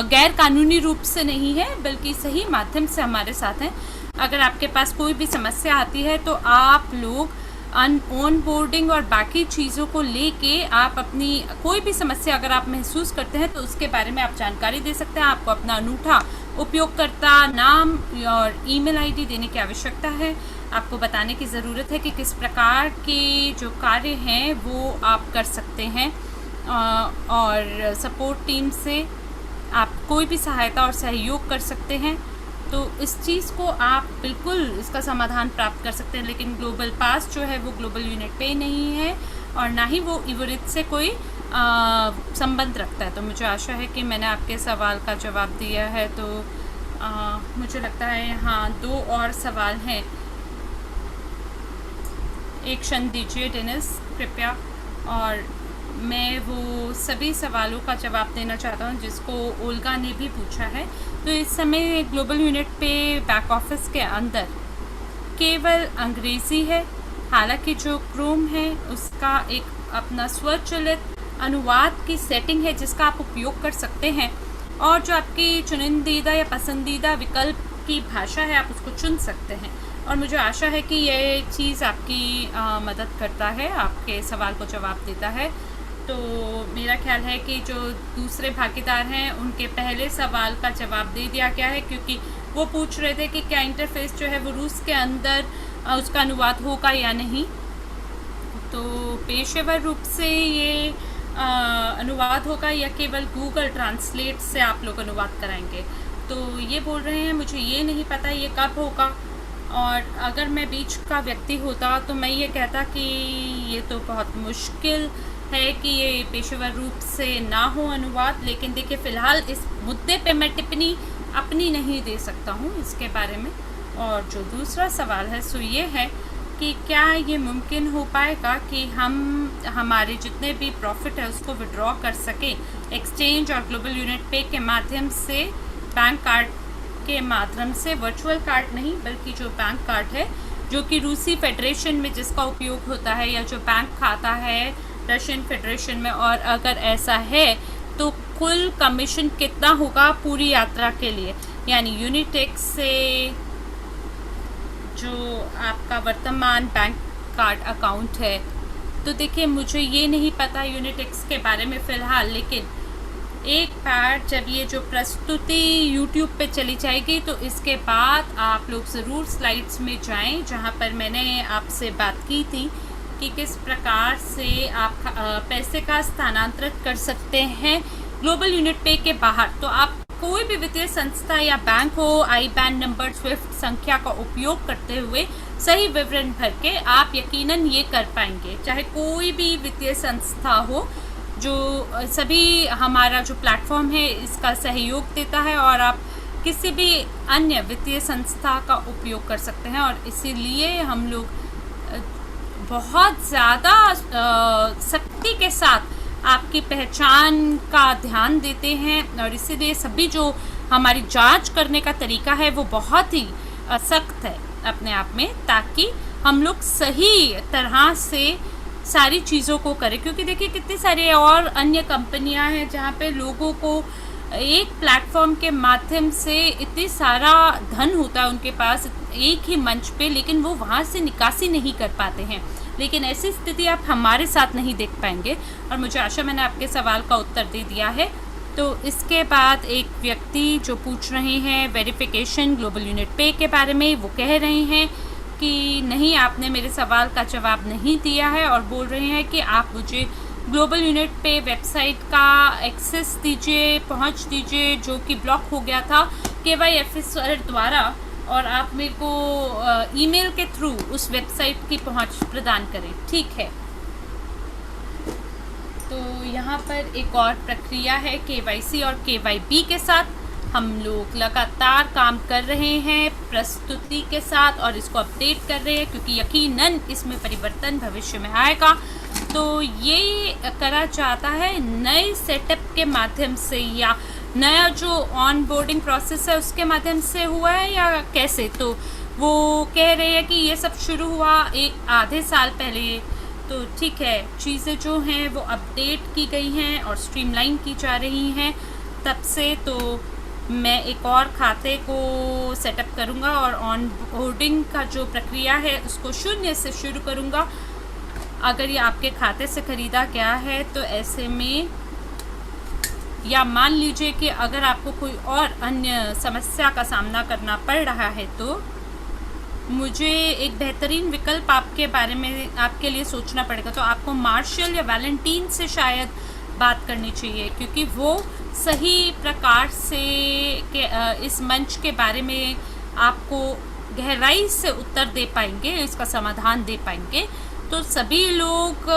गैर कानूनी रूप से नहीं है, बल्कि सही माध्यम से हमारे साथ हैं। अगर आपके पास कोई भी समस्या आती है तो आप लोग ऑन बोर्डिंग और बाकी चीज़ों को लेके आप अपनी कोई भी समस्या अगर आप महसूस करते हैं तो उसके बारे में आप जानकारी दे सकते हैं। आपको अपना अनूठा उपयोगकर्ता नाम और ईमेल आईडी देने की आवश्यकता है। आपको बताने की ज़रूरत है कि किस प्रकार के जो कार्य हैं वो आप कर सकते हैं, और सपोर्ट टीम से आप कोई भी सहायता और सहयोग कर सकते हैं। तो इस चीज़ को आप बिल्कुल इसका समाधान प्राप्त कर सकते हैं। लेकिन ग्लोबल पास जो है वो ग्लोबल यूनिट पे नहीं है और ना ही वो इवोरिच से कोई संबंध रखता है। तो मुझे आशा है कि मैंने आपके सवाल का जवाब दिया है। तो मुझे लगता है यहाँ 2 और सवाल हैं। एक क्षण दीजिए डेनिस कृपया, और मैं वो सभी सवालों का जवाब देना चाहता हूँ जिसको ओल्गा ने भी पूछा है। तो इस समय ग्लोबल यूनिट पे बैक ऑफिस के अंदर केवल अंग्रेज़ी है। हालांकि जो क्रोम है उसका एक अपना स्वचालित अनुवाद की सेटिंग है जिसका आप उपयोग कर सकते हैं, और जो आपकी चुनिंदीदा या पसंदीदा विकल्प की भाषा है आप उसको चुन सकते हैं। और मुझे आशा है कि ये चीज़ आपकी मदद करता है, आपके सवाल को जवाब देता है। तो मेरा ख्याल है कि जो दूसरे भागीदार हैं उनके पहले सवाल का जवाब दे दिया गया है, क्योंकि वो पूछ रहे थे कि क्या इंटरफेस जो है वो रूस के अंदर उसका अनुवाद होगा या नहीं। तो पेशेवर रूप से ये अनुवाद होगा या केवल गूगल ट्रांसलेट से आप लोग अनुवाद कराएंगे। तो ये बोल रहे हैं मुझे ये नहीं पता ये कब होगा, और अगर मैं बीच का व्यक्ति होता तो मैं ये कहता कि ये तो बहुत मुश्किल है कि ये पेशेवर रूप से ना हो अनुवाद। लेकिन देखिए फ़िलहाल इस मुद्दे पे मैं टिप्पणी अपनी नहीं दे सकता हूँ इसके बारे में। और जो दूसरा सवाल है सो ये है कि क्या ये मुमकिन हो पाएगा कि हम हमारे जितने भी प्रॉफिट है उसको विड्रॉ कर सकें एक्सचेंज और ग्लोबल यूनिट पे के माध्यम से, बैंक कार्ड के माध्यम से, वर्चुअल कार्ड नहीं बल्कि जो बैंक कार्ड है जो कि रूसी फेडरेशन में जिसका उपयोग होता है, या जो बैंक खाता है रशियन फेडरेशन में। और अगर ऐसा है तो कुल कमीशन कितना होगा पूरी यात्रा के लिए, यानी यूनिटेक्स से जो आपका वर्तमान बैंक कार्ड अकाउंट है। तो देखिए मुझे ये नहीं पता यूनिटेक्स के बारे में फ़िलहाल, लेकिन एक बार जब ये जो प्रस्तुति YouTube पे चली जाएगी तो इसके बाद आप लोग ज़रूर स्लाइड्स में जाएं जहां पर मैंने आपसे बात की थी कि किस प्रकार से आप पैसे का स्थानांतरित कर सकते हैं ग्लोबल यूनिट पे के बाहर। तो आप कोई भी वित्तीय संस्था या बैंक हो, IBAN नंबर, स्विफ्ट संख्या का उपयोग करते हुए सही विवरण भर के आप यकीनन ये कर पाएंगे। चाहे कोई भी वित्तीय संस्था हो, जो सभी हमारा जो प्लेटफॉर्म है इसका सहयोग देता है, और आप किसी भी अन्य वित्तीय संस्था का उपयोग कर सकते हैं। और इसीलिए हम लोग बहुत ज़्यादा सख्ती के साथ आपकी पहचान का ध्यान देते हैं, और इसीलिए सभी जो हमारी जांच करने का तरीका है वो बहुत ही सख्त है अपने आप में, ताकि हम लोग सही तरह से सारी चीज़ों को करें। क्योंकि देखिए कितनी सारी और अन्य कंपनियां हैं जहाँ पे लोगों को एक प्लेटफॉर्म के माध्यम से इतनी सारा धन होता है उनके पास एक ही मंच पे, लेकिन वो वहाँ से निकासी नहीं कर पाते हैं। लेकिन ऐसी स्थिति आप हमारे साथ नहीं देख पाएंगे, और मुझे आशा मैंने आपके सवाल का उत्तर दे दिया है। तो इसके बाद एक व्यक्ति जो पूछ रहे हैं वेरिफिकेशन ग्लोबल यूनिट पे के बारे में, वो कह रहे हैं कि नहीं, आपने मेरे सवाल का जवाब नहीं दिया है, और बोल रहे हैं कि आप मुझे ग्लोबल यूनिट पे वेबसाइट का एक्सेस दीजिए, पहुंच दीजिए, जो कि ब्लॉक हो गया था KYFSR द्वारा, और आप मेरे को ईमेल के थ्रू उस वेबसाइट की पहुंच प्रदान करें। ठीक है, तो यहाँ पर एक और प्रक्रिया है KYC और KYB के साथ। हम लोग लगातार काम कर रहे हैं प्रस्तुति के साथ और इसको अपडेट कर रहे हैं, क्योंकि यकीनन इसमें परिवर्तन भविष्य में आएगा। तो ये करा जाता है नए सेटअप के माध्यम से, या नया जो ऑन बोर्डिंग प्रोसेस है उसके माध्यम से हुआ है, या कैसे। तो वो कह रहे हैं कि ये सब शुरू हुआ एक आधे साल पहले। तो ठीक है, चीज़ें जो हैं वो अपडेट की गई हैं और स्ट्रीमलाइन की जा रही हैं तब से। तो मैं एक और खाते को सेटअप करूँगा और ऑन बोर्डिंग का जो प्रक्रिया है उसको शून्य से शुरू करूँगा। अगर ये आपके खाते से ख़रीदा गया है तो ऐसे में, या मान लीजिए कि अगर आपको कोई और अन्य समस्या का सामना करना पड़ रहा है, तो मुझे एक बेहतरीन विकल्प आपके बारे में आपके लिए सोचना पड़ेगा। तो आपको मार्शल या वैलेंटीन से शायद बात करनी चाहिए, क्योंकि वो सही प्रकार से इस मंच के बारे में आपको गहराई से उत्तर दे पाएंगे, इसका समाधान दे पाएंगे। तो सभी लोग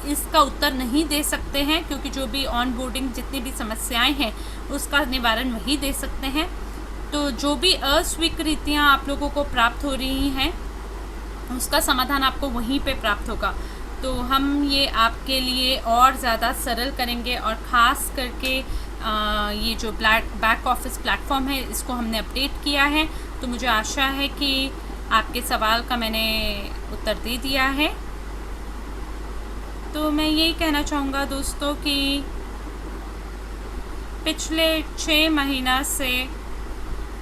इसका उत्तर नहीं दे सकते हैं, क्योंकि जो भी ऑन बोर्डिंग जितनी भी समस्याएं हैं उसका निवारण वही दे सकते हैं। तो जो भी अस्वीकृतियाँ आप लोगों को प्राप्त हो रही हैं उसका समाधान आपको वहीं पे प्राप्त होगा। तो हम ये आपके लिए और ज़्यादा सरल करेंगे, और ख़ास करके ये जो बैक ऑफिस प्लेटफॉर्म है इसको हमने अपडेट किया है। तो मुझे आशा है कि आपके सवाल का मैंने उत्तर दे दिया है। तो मैं यही कहना चाहूँगा दोस्तों कि पिछले 6 महीना से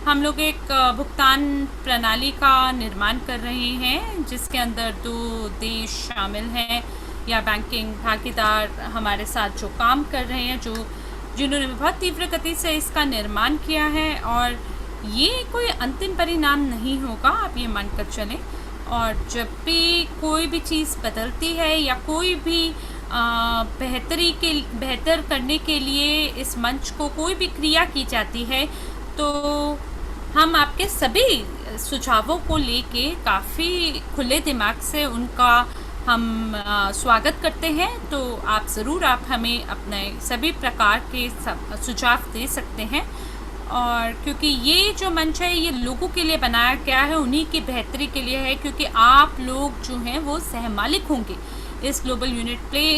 हम लोग एक भुगतान प्रणाली का निर्माण कर रहे हैं, जिसके अंदर 2 देश शामिल हैं, या बैंकिंग भागीदार हमारे साथ जो काम कर रहे हैं, जिन्होंने बहुत तीव्र गति से इसका निर्माण किया है। और ये कोई अंतिम परिणाम नहीं होगा, आप ये मानकर चलें। और जब भी कोई भी चीज़ बदलती है या कोई भी बेहतर करने के लिए इस मंच को कोई भी क्रिया की जाती है, तो हम आपके सभी सुझावों को लेके काफ़ी खुले दिमाग से उनका हम स्वागत करते हैं। तो आप ज़रूर आप हमें अपने सभी प्रकार के सुझाव दे सकते हैं। और क्योंकि ये जो मंच है ये लोगों के लिए बनाया गया है, उन्हीं की बेहतरी के लिए है, क्योंकि आप लोग जो हैं वो सहमालिक होंगे इस ग्लोबल यूनिट प्ले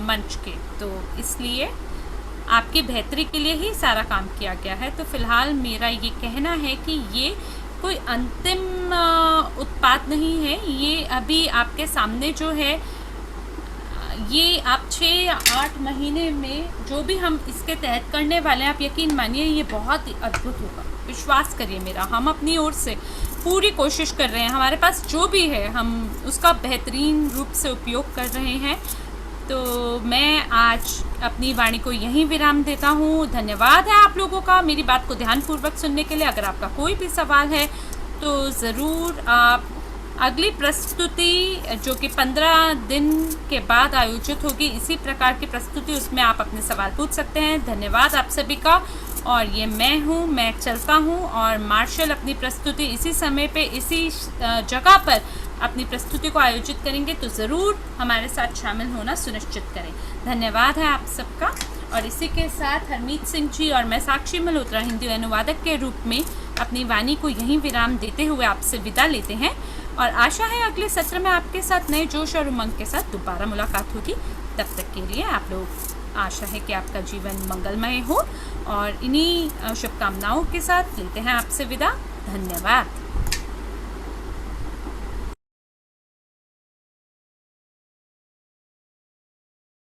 मंच के। तो इसलिए आपकी बेहतरी के लिए ही सारा काम किया गया है। तो फ़िलहाल मेरा ये कहना है कि ये कोई अंतिम उत्पाद नहीं है, ये अभी आपके सामने जो है, ये आप 6 या 8 महीने में जो भी हम इसके तहत करने वाले हैं, आप यकीन मानिए ये बहुत ही अद्भुत होगा। विश्वास करिए मेरा, हम अपनी ओर से पूरी कोशिश कर रहे हैं, हमारे पास जो भी है हम उसका बेहतरीन रूप से उपयोग कर रहे हैं। तो मैं आज अपनी वाणी को यहीं विराम देता हूँ। धन्यवाद है आप लोगों का मेरी बात को ध्यानपूर्वक सुनने के लिए। अगर आपका कोई भी सवाल है तो ज़रूर आप अगली प्रस्तुति जो कि 15 दिन के बाद आयोजित होगी, इसी प्रकार की प्रस्तुति, उसमें आप अपने सवाल पूछ सकते हैं। धन्यवाद आप सभी का। और ये मैं चलता हूँ, और मार्शल अपनी प्रस्तुति इसी समय पे इसी जगह पर अपनी प्रस्तुति को आयोजित करेंगे। तो ज़रूर हमारे साथ शामिल होना सुनिश्चित करें। धन्यवाद है आप सबका। और इसी के साथ हरमीत सिंह जी और मैं साक्षी मल्होत्रा हिंदी अनुवादक के रूप में अपनी वाणी को यहीं विराम देते हुए आपसे विदा लेते हैं। और आशा है अगले सत्र में आपके साथ नए जोश और उमंग के साथ दोबारा मुलाकात होगी। तब तक के लिए आप लोग, आशा है कि आपका जीवन मंगलमय हो, और इन्हीं शुभकामनाओं के साथ लेते हैं आपसे विदा। धन्यवाद।